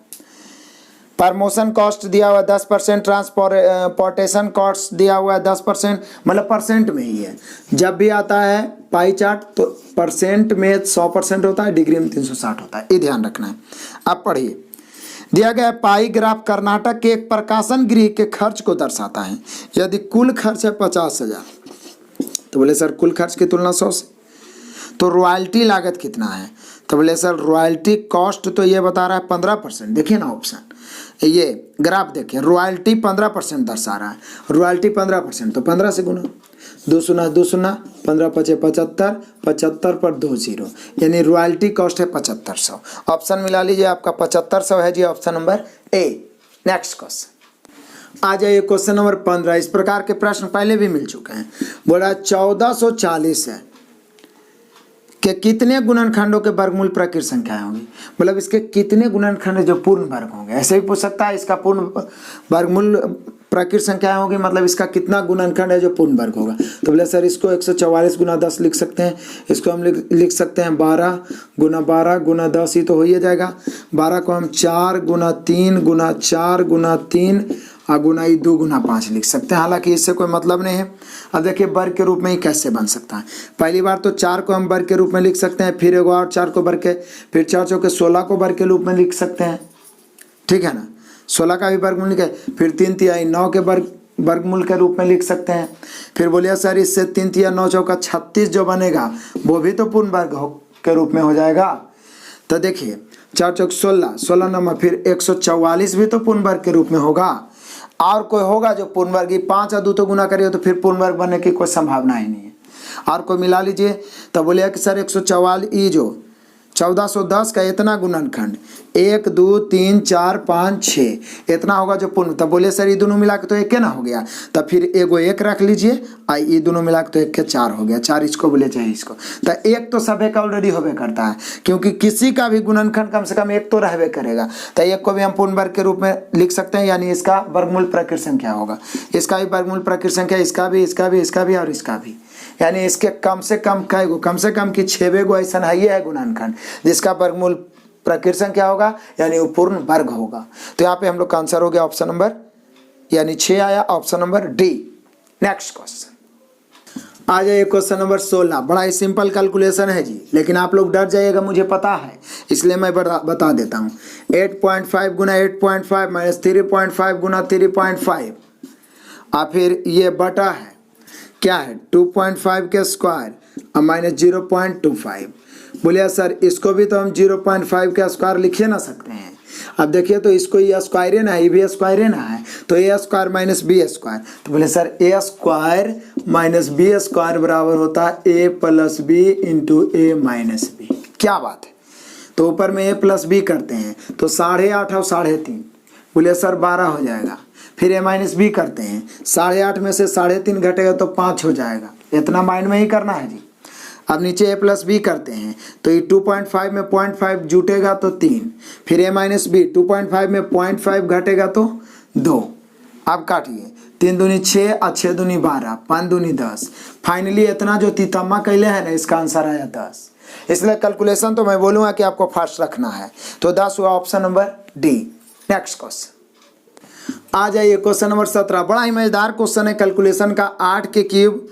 प्रमोशन कॉस्ट दिया हुआ 10%, ट्रांसपोर्टेशन कॉस्ट दिया हुआ है 10%, मतलब परसेंट में ही है। जब भी आता है पाई चार्ट तो परसेंट में 100% होता है, डिग्री में 360 होता है, ये ध्यान रखना है। आप पढ़िए। दिया गया पाई ग्राफ कर्नाटक के एक प्रकाशन गृह के खर्च को दर्शाता है। यदि कुल खर्च है 50,000, तो बोले सर कुल खर्च की तुलना 100 से, तो रॉयल्टी लागत कितना है? तो बोले सर रॉयल्टी कॉस्ट तो ये बता रहा है 15%। देखिए ना ऑप्शन, ये ग्राफ देखिए, रॉयल्टी 15% दर्शा रहा है। रॉयल्टी 15%, तो 15 से गुना, 2 शून्य 2 शून्य, 15 5 75, 75 पर 2 0, यानी रॉयल्टी कॉस्ट है 7500। ऑप्शन मिला लीजिए, आपका 7500 है जी, option number A. Next question आ जाइए, क्वेश्चन नंबर 15। इस प्रकार के प्रश्न पहले भी मिल चुके हैं। बोला 1440 है कि कितने गुणनखंडों के वर्गमूल प्रकृत संख्या होंगी, मतलब इसके कितने गुणनखंड जो पूर्ण वर्ग होंगे। ऐसे भी पूछ सकता है इसका पूर्ण वर्गमूल प्रकृत संख्या होगी, मतलब इसका कितना गुणनखंड है जो पूर्ण वर्ग होगा। तो बोले सर इसको 144 गुना 10 लिख सकते हैं। इसको हम लिख सकते हैं 12 गुना 12 गुना 10, ही तो हो ही जाएगा। 12 को हम 4 गुना 3 गुना 4 गुना 3 और गुना 2 गुना 5 लिख सकते हैं। हालांकि इससे कोई मतलब नहीं है। अब देखिए वर्ग के रूप में ही कैसे बन सकता है। पहली बार तो 4 को हम वर्ग के रूप में लिख सकते हैं, फिर एक और 4 को वर्ग के, फिर 4 चौके 16 को वर्ग के रूप में लिख सकते हैं, ठीक है ना। 16 का भी वर्गमूल लिखे, फिर 3 तिहाई 9 के वर्गमूल के रूप में लिख सकते हैं। फिर बोलिए सर इससे 3 तिहाई 9 चौका 36 जो बनेगा वो भी तो पूर्ण वर्ग के रूप में हो जाएगा। तो देखिए 4 चौक 16, 16 नंबर, फिर 144 भी तो पूर्ण वर्ग के रूप में होगा। और कोई होगा जो पूर्ण वर्ग, 5 और 2 तो गुना करिए तो फिर पूर्ण वर्ग बनने की कोई संभावना ही नहीं है। और कोई मिला लीजिए। तो बोलिए कि सर 144 जो 1410 का इतना गुणनखंड 1 2 3 4 5 6 इतना होगा जो पूर्ण। तब बोले सर ये दोनों मिला के तो एक ना हो गया, तब फिर एगो 1 रख लीजिए और ये दोनों मिला के तो 1 के 4 हो गया। 4 इसको बोले चाहे इसको, तो 1 तो सब एक ऑलरेडी होबे करता है, क्योंकि किसी का भी गुणनखंड कम से कम 1 तो रहबे करेगा। तो 1 को भी हम पूर्ण वर्ग के रूप में लिख सकते हैं, यानी इसका वर्गमूल प्रकृत संख्या होगा। इसका भी वर्गमूल प्रकृत संख्या, इसका भी, इसका भी, इसका भी और इसका भी, यानी इसके कम से कम कई गो, कम से कम कि 6 गो ऐसा है, ये है गुणनखंड जिसका वर्गमूल प्रकृत संख्या होगा, यानी वो पूर्ण वर्ग होगा। तो यहाँ पे हम लोग का आंसर हो गया ऑप्शन नंबर, यानी 6 आया, option number D. Next question आ जाइए, क्वेश्चन नंबर 16। बड़ा ही सिंपल कैलकुलेशन है जी, लेकिन आप लोग डर जाइएगा, मुझे पता है, इसलिए मैं बता देता हूँ। 8.5 गुना 8.5 माइनस 3.5 गुना 3.5 और फिर ये बटा है क्या है 2.5 के स्क्वायर और माइनस 0.25। बोलिए सर इसको भी तो हम 0.5 के स्क्वायर लिखे ना सकते हैं। अब देखिए तो इसको ये स्क्वायर ना है, ये भी स्क्वायर ना है, तो ए स्क्वायर माइनस बी स्क्वायर। तो बोले सर ए स्क्वायर माइनस बी स्क्वायर बराबर होता है ए प्लस बी इंटू ए माइनस बी। क्या बात है। तो ऊपर में ए प्लस बी करते हैं तो 8.5 और 3.5, बोले सर 12 हो जाएगा। फिर ए माइनस बी करते हैं, 8.5 में से 3.5 घटेगा तो 5 हो जाएगा। इतना माइंड में ही करना है जी। अब नीचे ए प्लस बी करते हैं तो ये 2.5 में 0.5 जुटेगा तो 3, फिर ए माइनस बी 2.5 में 0.5 घटेगा तो 2। अब काटिए, 3 दूनी 6 और 6 दूनी 12, 5 दूनी 10। फाइनली इतना जो तितम्मा कैले है ना, इसका आंसर आया 10। इसलिए कैलकुलेशन तो मैं बोलूँगा कि आपको फास्ट रखना है। तो 10 हुआ option number D. Next question आ जाइए, क्वेश्चन नंबर 17। बड़ा ही मजेदार क्वेश्चन है कैलकुलेशन का। 8 के क्यूब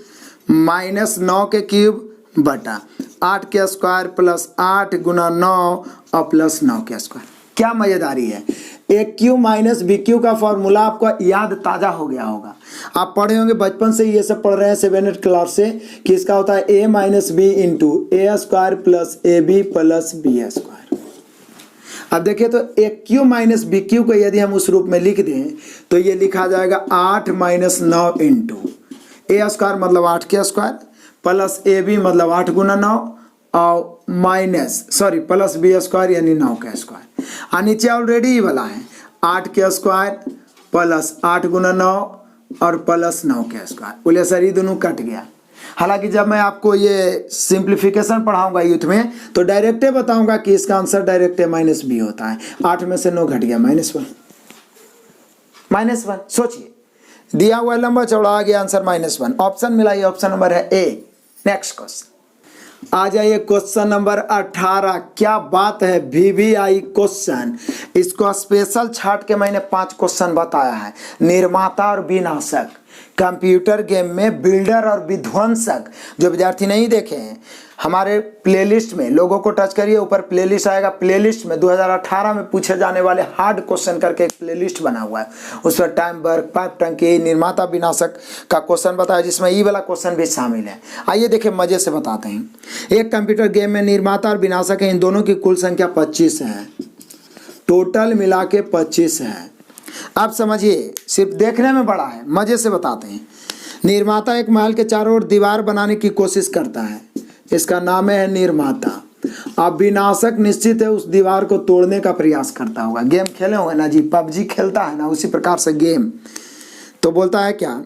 माइनस 9 के क्यूब बटा 8 के स्क्वायर प्लस 8 गुना 9 और प्लस 9 के स्क्वायर। क्या मजेदारी है। ए क्यू माइनस बी क्यू का फॉर्मूला आपको याद ताज़ा हो गया होगा। आप पढ़े होंगे बचपन से, ये सब पढ़ रहे हैं 7th क्लास से, कि इसका होता है A minus B into A square plus A B plus B square. अब देखिए तो A Q minus B Q को यदि हम उस रूप में लिख दें तो ये लिखा जाएगा 8 माइनस 9 इंटू ए स्क्वायर मतलब 8 के स्क्वायर प्लस ए बी मतलब 8 गुना 9 और प्लस बी स्क्वायर यानी 9 का स्क्वायर। और नीचे ऑलरेडी ही वाला है 8 के स्क्वायर प्लस 8 गुना 9 और प्लस 9 के स्क्वायर। बोले सर ये दोनों कट गया। हालांकि जब मैं आपको ये सिंप्लीफिकेशन पढ़ाऊंगा यूथ में तो डायरेक्टे बताऊंगा कि इसका आंसर डायरेक्टे माइनस बी होता है। 8 में से 9 घट गया -1। सोचिए, दिया हुआ नंबर चौड़ा गया, आंसर -1। ऑप्शन मिला, ये ऑप्शन नंबर है ए। नेक्स्ट क्वेश्चन आ जाइए, क्वेश्चन नंबर 18। क्या बात है, VVI क्वेश्चन। इसको स्पेशल छाट के मैंने 5 क्वेश्चन बताया है। निर्माता और विनाशक, कंप्यूटर गेम में बिल्डर और विध्वंसक। जो विद्यार्थी नहीं देखे हैं हमारे प्लेलिस्ट में, लोगों को टच करिए, ऊपर प्लेलिस्ट आएगा। प्लेलिस्ट में 2018 में पूछे जाने वाले हार्ड क्वेश्चन करके एक प्लेलिस्ट बना हुआ है। उस पर टाइम वर्क, पाइप टंकी, निर्माता विनाशक का क्वेश्चन बताया, जिसमें ये वाला क्वेश्चन भी शामिल है। आइए देखिए, मजे से बताते हैं। एक कंप्यूटर गेम में निर्माता और विनाशक है, इन दोनों की कुल संख्या 25 है। टोटल मिला के 25 है। आप समझिए, सिर्फ देखने में बड़ा है, मजे से बताते हैं। निर्माता एक महल के चारों ओर दीवार बनाने की कोशिश करता है, इसका नाम है निर्माता। अब विनाशक निश्चित है उस दीवार को तोड़ने का प्रयास करता होगा। गेम खेले होंगे ना जी, पबजी खेलता है ना, उसी प्रकार से गेम। तो बोलता है क्या,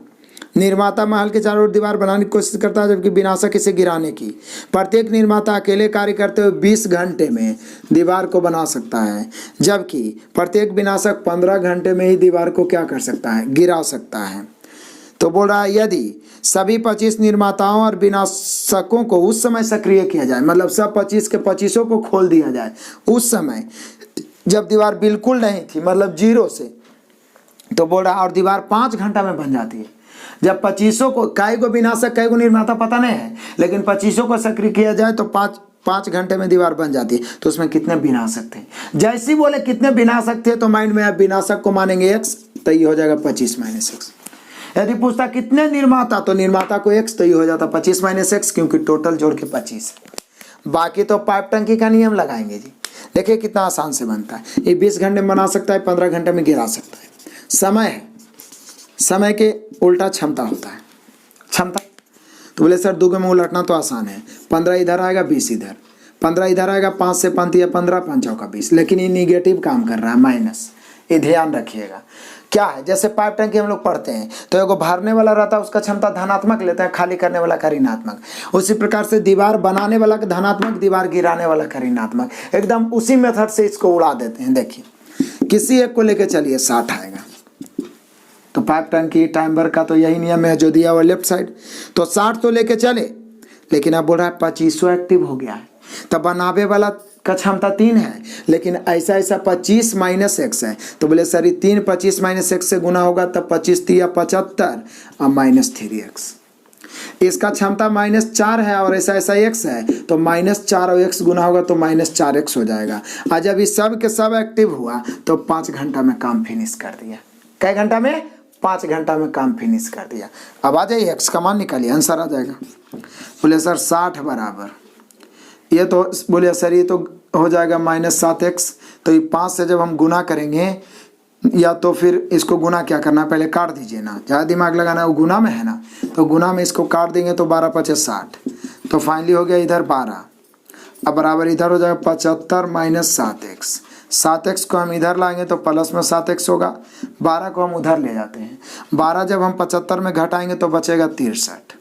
निर्माता महल के चारों ओर दीवार बनाने की कोशिश करता है, जबकि विनाशक इसे गिराने की। प्रत्येक निर्माता अकेले कार्य करते हुए 20 घंटे में दीवार को बना सकता है, जबकि प्रत्येक विनाशक 15 घंटे में ही दीवार को क्या कर सकता है, गिरा सकता है। तो बोल रहा है यदि सभी 25 निर्माताओं और विनाशकों को उस समय सक्रिय किया जाए, मतलब सब 25 के 25 को खोल दिया जाए उस समय जब दीवार बिल्कुल नहीं थी, मतलब 0 से, तो बोल रहा है और दीवार 5 घंटा में बन जाती है। जब 25 को, कई को विनाशक कई को निर्माता पता नहीं है, लेकिन 25 को सक्रिय किया जाए तो 5 घंटे में दीवार बन जाती है। तो उसमें कितने विनाशक थे, जैसे ही बोले कितने विनाशक थे तो माइंड में आप विनाशक को मानेंगे x, तो ये हो जाएगा 25 - x। यदि पूछता कितने निर्माता, तो निर्माता को x, तो ये हो जाता 25 - x, क्योंकि टोटल जोड़ के 25। बाकी तो पाइप टंकी का नियम लगाएंगे जी। देखिए कितना आसान से बनता है। ये 20 घंटे में बना सकता है, 15 घंटे में गिरा सकता है। समय है, समय के उल्टा क्षमता होता है। क्षमता तो बोले सर 2 में उलटना तो आसान है। 15 इधर आएगा, 20 इधर, 15 इधर आएगा, 5 से 5 या 15, 5 चौका 20। लेकिन ये निगेटिव काम कर रहा है, माइनस। ये ध्यान रखिएगा। क्या है, जैसे पाइप टंकी हम लोग पढ़ते हैं तो एगो भरने वाला रहता है, उसका क्षमता धनात्मक लेते हैं, खाली करने वाला का ऋणात्मक। उसी प्रकार से दीवार बनाने वाला का धनात्मक, दीवार गिराने वाला का ऋणात्मक। एकदम उसी मेथड से इसको उड़ा देते हैं। देखिए किसी एक को लेके चलिए 60 आएगा, तो पाइप टंकी टाइमर का तो यही नियम है जो दिया हुआ लेफ्ट साइड। तो 60 तो लेके चले, लेकिन अब बोल रहा है 2500 एक्टिव हो गया है। तब बनावे वाला का क्षमता 3 है, लेकिन ऐसा 25 - x है। तो बोले सर 3 25 - x से गुना होगा, तब 25 × 3 = 75 और -3x। इसका क्षमता -4 है और ऐसा x है, तो -4 और x गुना होगा तो -4x हो जाएगा। और जब इस सब के सब एक्टिव हुआ तो 5 घंटा में काम फिनिश कर दिया। कै घंटा में? 5 घंटा में काम फिनिश कर दिया। अब आ जाइए x का मान निकालिए, आंसर आ जाएगा। बोले सर 60 बराबर, ये तो बोले सर ये तो हो जाएगा -7x। तो ये 5 से जब हम गुना करेंगे, या तो फिर इसको गुना क्या करना, पहले काट दीजिए ना, ज़्यादा दिमाग लगाना है, वो गुना में है ना, तो गुना में इसको काट देंगे तो 12 × 5 = 60। तो फाइनली हो गया इधर 12, अब बराबर इधर हो जाएगा 75 - 7x। 7x को हम इधर लाएंगे तो प्लस में 7x होगा, 12 को हम उधर ले जाते हैं। 12 जब हम 75 में घटाएंगे तो बचेगा 63।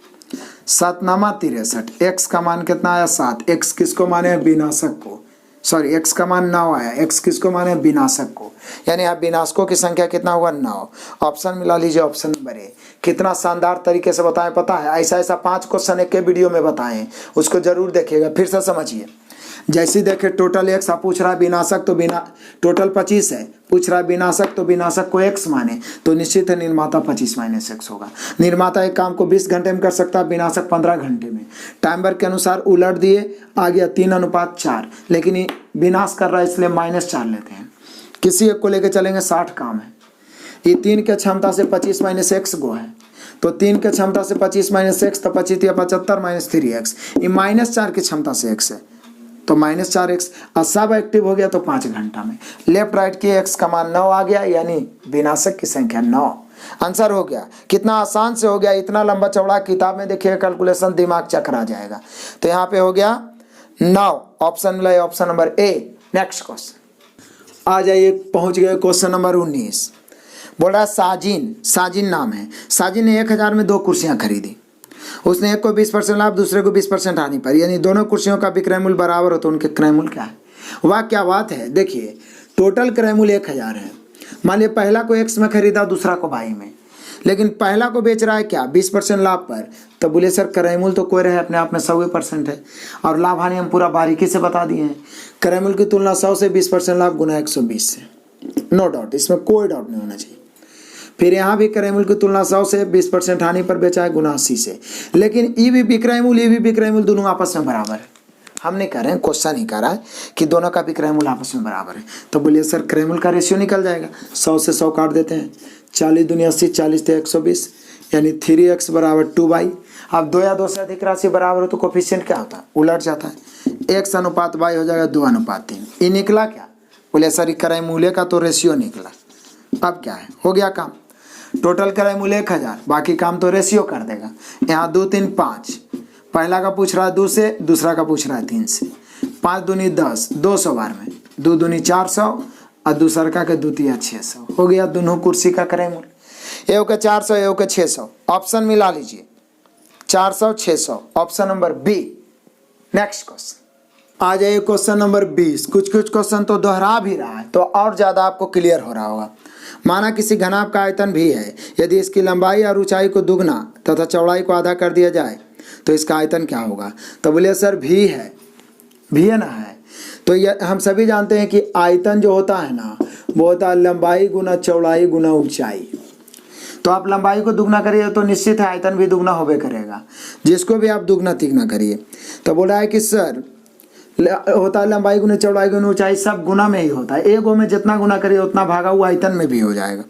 7 × 9 = 63। x का मान कितना आया 7। x किसको माने, विनाशक को। सॉरी x का मान 9 आया। x किसको माने? विनाशक को। यानी यहाँ विनाशकों की संख्या कितना हुआ? 9। ऑप्शन मिला लीजिए, ऑप्शन नंबर ए। कितना शानदार तरीके से बताएं पता है? ऐसा ऐसा 5 क्वेश्चन एक के वीडियो में बताएं, उसको जरूर देखिएगा, फिर से समझिए। जैसे देखे टोटल x आप पूछ रहा है विनाशक, तो टोटल 25 है, पूछ रहा है विनाशक, तो विनाशक को x माने, तो निश्चित है निर्माता 25 - x होगा। निर्माता एक काम को 20 घंटे में कर सकता है, विनाशक 15 घंटे में। टाइमर के अनुसार उलट दिए, आ गया 3:4, लेकिन ये विनाश कर रहा है इसलिए -4 लेते हैं। किसी एक को लेकर चलेंगे, 60 काम है। ये 3 के क्षमता से 25 - x गो है, तो 3 के क्षमता से 25 - x, तो 25 या 75 - 3x। ये -4 की क्षमता से x है, तो -4x। और सब एक्टिव हो गया तो 5 घंटा में। लेफ्ट राइट की x का मान 9 आ गया, यानी विनाशक की संख्या 9। आंसर हो गया। कितना आसान से हो गया, इतना लंबा चौड़ा किताब में देखिएगा कैलकुलेशन, दिमाग चकरा जाएगा। तो यहाँ पे हो गया 9, ऑप्शन मिला option number A. Next question आ जाइए, पहुंच गए क्वेश्चन नंबर 19। बोल रहा साजिन नाम है। साजिन ने 1000 में 2 कुर्सियां खरीदी। उसने एक को 20% लाभ, दूसरे को 20% हानि पर, यानी दोनों कुर्सियों का विक्रय मूल्य बराबर हो, तो उनके क्रय मूल्य क्या है? वाह क्या बात है। देखिए टोटल क्रय मूल्य 1000 है। मान लिया पहला को x में खरीदा, दूसरा को y में, लेकिन पहला को बेच रहा है क्या? 20% लाभ पर। तो बोले सर क्रय मूल्य तो कोई रहे अपने आप में 100% है, और लाभ हानि हम पूरा बारीकी से बता दिए हैं। क्रय मूल्य की तुलना 100 से 20% लाभ गुना 120 से, नो डाउट, इसमें कोई डाउट नहीं होना चाहिए। फिर यहाँ भी क्रय मूल्य की तुलना 100 से 20% हानि पर बेचा है गुना 80 से, लेकिन ये भी विक्रय मूल्य दोनों आपस में बराबर है। हम नहीं कह रहे हैं, क्वेश्चन ही कह रहा है कि दोनों का विक्रय मूल्य आपस में बराबर है। तो बोलिए सर क्रय मूल्य का रेशियो निकल जाएगा। 100 से 100 काट देते हैं, 40 दूनी 80, 40 से 120, यानी 3x बराबर 2y। अब 2 या 2 से अधिक राशि बराबर हो तो कोफिशिएंट क्या होता है? उलट जाता है। x अनुपात y हो जाएगा 2:3। ये निकला क्या? बोले सर क्रय मूल्य का तो रेशियो निकला। अब क्या है? हो गया काम। टोटल क्रय मूल्य 1000, बाकी काम तो रेशियो कर देगा। यहाँ 2 3 5, पहला का पूछ रहा है 2 से, दूसरा का पूछ रहा है 3 से। 5 दूनी 10, 200 बार में, 2 दूनी 400, और दूसरा का 2 तिया 600। हो गया दोनों कुर्सी का क्रय मूल्य। एव का 400, एव का 600। ऑप्शन मिला लीजिए, 400 600, option number B. Next question आ जाइए, क्वेश्चन नंबर 20। कुछ क्वेश्चन तो दोहरा भी रहा है, तो और ज़्यादा आपको क्लियर हो रहा होगा। माना किसी घनाभ का आयतन भी है, यदि इसकी लंबाई और ऊंचाई को दुगना तथा चौड़ाई को आधा कर दिया जाए तो इसका आयतन क्या होगा? तो बोले सर भी है ना है। तो ये हम सभी जानते हैं कि आयतन जो होता है ना, वो होता है लंबाई गुना चौड़ाई गुना ऊंचाई। तो आप लंबाई को दुगना करिए तो निश्चित है आयतन भी दुगना होबे करेगा, जिसको भी आप दुगना तिगना करिए। तो बोला है कि सर होता है लंबाई गुना चौड़ाई गुना ऊंचाई, सब गुना में ही होता है। एक गो में जितना गुना करिए उतना भागा हुआ आयतन में भी हो जाएगा।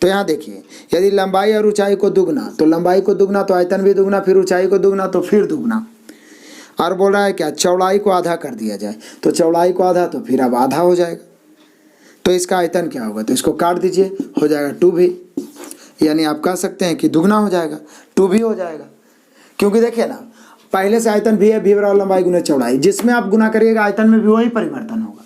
तो यहाँ देखिए, यदि लंबाई और ऊंचाई को दुगना, तो लंबाई को दुगना तो आयतन भी दुगना, फिर ऊंचाई को दुगना तो फिर दुगना। और बोल रहा है क्या? चौड़ाई को आधा कर दिया जाए, तो चौड़ाई को आधा तो फिर अब आधा हो जाएगा। तो इसका आयतन क्या होगा? तो इसको काट दीजिए, हो जाएगा 2v, यानी आप कह सकते हैं कि दुगना हो जाएगा, 2v हो जाएगा। क्योंकि देखिए ना, पहले से आयतन भी है, भी बराबर लंबाई गुना चौड़ाई, जिसमें आप गुना करिएगा आयतन में भी वही परिवर्तन होगा।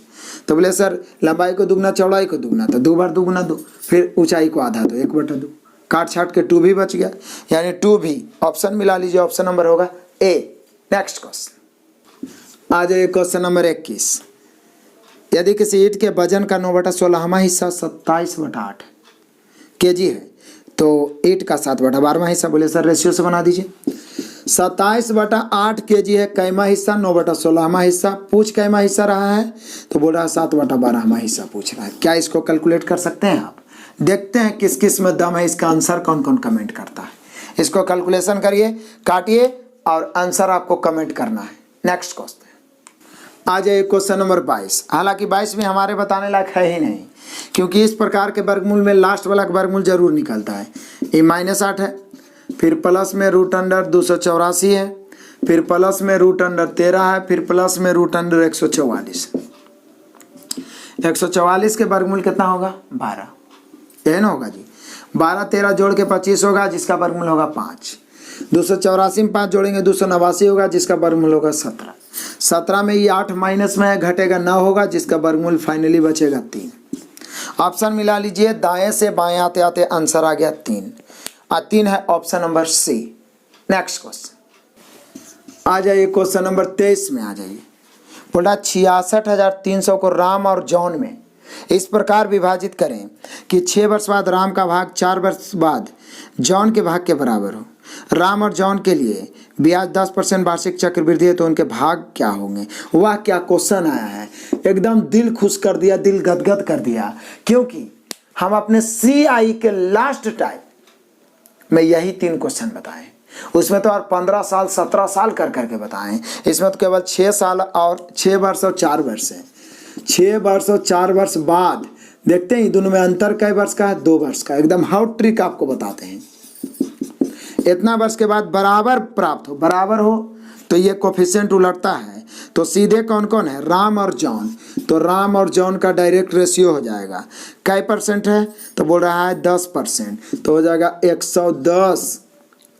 तो बोले सर लंबाई को दुगना चौड़ाई को दुगना, तो 2 बार 2 गुना 2, फिर ऊंचाई को आधा तो 1/2, काट छाट के 2v बच गया, यानी 2v। ऑप्शन मिला लीजिए, ऑप्शन नंबर होगा ए। नेक्स्ट क्वेश्चन आ जाइए, क्वेश्चन नंबर 21। यदि किसी ईंट के वजन का 9/16वां हिस्सा 27/8 kg है, तो ईंट का 7/12वां हिस्सा, बोले सर रेशियो से बना दीजिए। 27/8 kg है कैमा हिस्सा, 9/16वां हिस्सा। पूछ कैमा हिस्सा रहा है, तो बोल रहा है 7/12वां हिस्सा पूछ रहा है। क्या इसको कैलकुलेट कर सकते हैं आप? देखते हैं किस किस में दम है, इसका आंसर कौन कौन कमेंट करता है। इसको कैलकुलेशन करिए, काटिए और आंसर आपको कमेंट करना है। नेक्स्ट क्वेश्चन आ जाइए, क्वेश्चन नंबर 22। हालांकि 22 में हमारे बताने लायक है ही नहीं, क्योंकि इस प्रकार के वर्गमूल में लास्ट वाला वर्गमूल जरूर निकलता है। ये -8 है, फिर प्लस में √284 है, फिर प्लस में √13 है, फिर प्लस में √144। 144 के वर्गमूल कितना होगा? 12। यही ना होगा जी। 12 13 जोड़ के 25 होगा, जिसका वर्गमूल होगा 5। 284 में 5 जोड़ेंगे 289 होगा, जिसका वर्गमूल होगा 17। 17 में ये 8 माइनस में है, घटेगा 9 होगा, जिसका वर्गमूल फाइनली बचेगा 3। ऑप्शन मिला लीजिए, दाएं से बाएं आते आते आंसर आ गया 3। 3 है option number C. Next question आ जाइए, क्वेश्चन नंबर 23 में आ जाइए। बोला 66,300 को राम और जॉन में इस प्रकार विभाजित करें कि 6 वर्ष बाद राम का भाग 4 वर्ष बाद जॉन के भाग के बराबर हो। राम और जॉन के लिए ब्याज 10% वार्षिक चक्रवृद्धि है, तो उनके भाग क्या होंगे। वाह क्या क्वेश्चन आया है, एकदम दिल खुश कर दिया, दिल गदगद कर दिया, क्योंकि हम अपने CI के लास्ट टाइम में यही 3 क्वेश्चन बताए। उसमें तो और 15 साल 17 साल कर करके बताएं, इसमें तो केवल 6 साल और 6 वर्ष और 4 वर्ष है। 6 वर्ष और 4 वर्ष बाद देखते हैं दोनों में अंतर कई वर्ष का है, 2 वर्ष का। एकदम हाउ ट्रिक आपको बताते हैं। इतना वर्ष के बाद बराबर प्राप्त हो, बराबर हो तो ये कोफिशिएंट उलटता है, तो सीधे कौन कौन है, राम और जॉन। तो राम और जॉन का डायरेक्ट रेशियो हो जाएगा कई परसेंट है, तो बोल रहा है 10%, तो हो जाएगा 110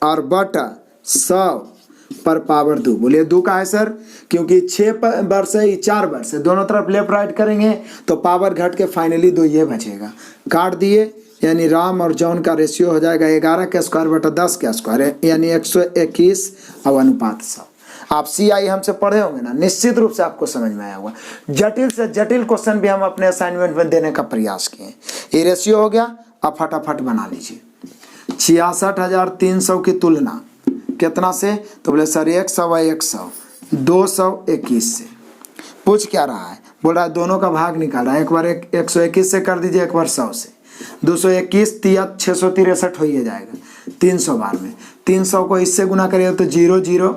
और बटा 100 पर पावर 2। बोलिए 2 का है सर, क्योंकि 6 वर्ष है, 4 वर्ष है, दोनों तरफ लेफ्ट राइट करेंगे तो पावर घट के फाइनली 2 ये बचेगा। काट दिए, यानी राम और जॉन का रेशियो हो जाएगा 11 के स्क्वायर बटा 10 के स्क्वायर, यानी 121 और अनुपात 100। आप CI हमसे पढ़े होंगे ना, निश्चित रूप से आपको समझ में आया होगा। जटिल से जटिल क्वेश्चन भी हम अपने असाइनमेंट में देने का प्रयास किए। ये रेशियो हो गया, अब फटाफट बना लीजिए। 66,300 की तुलना कितना से, तो बोले सर 100 व 100 221 से। पूछ क्या रहा है, बोल रहा है दोनों का भाग निकाला, एक बार 121 से कर दीजिए, एक बार 100 से। 221 663 हो ही जाएगा 300 बार में। 300 को इससे गुना करिए तो 0 0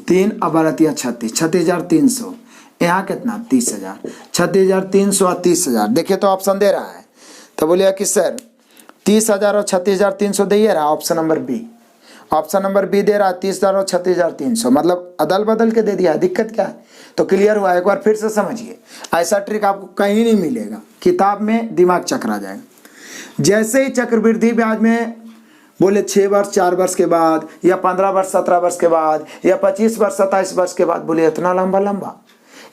3 अब 36 36,300, यहाँ कितना 30,000, 36,300 और 30,000। देखिए तो ऑप्शन दे रहा है, तो बोलिए कि सर 30,000 और 36,300 दे रहा है option number B. Option number B दे रहा है 30,000 और 36,300, मतलब अदल बदल के दे दिया। दिक्कत क्या है, तो क्लियर हुआ। एक बार फिर से समझिए, ऐसा ट्रिक आपको कहीं नहीं मिलेगा, किताब में दिमाग चकरा जाएगा। जैसे ही चक्रवृद्धि ब्याज में बोले 6 वर्ष 4 वर्ष के बाद, या 15 वर्ष 17 वर्ष के बाद, या 25 वर्ष 27 वर्ष के बाद, बोले इतना लंबा लंबा।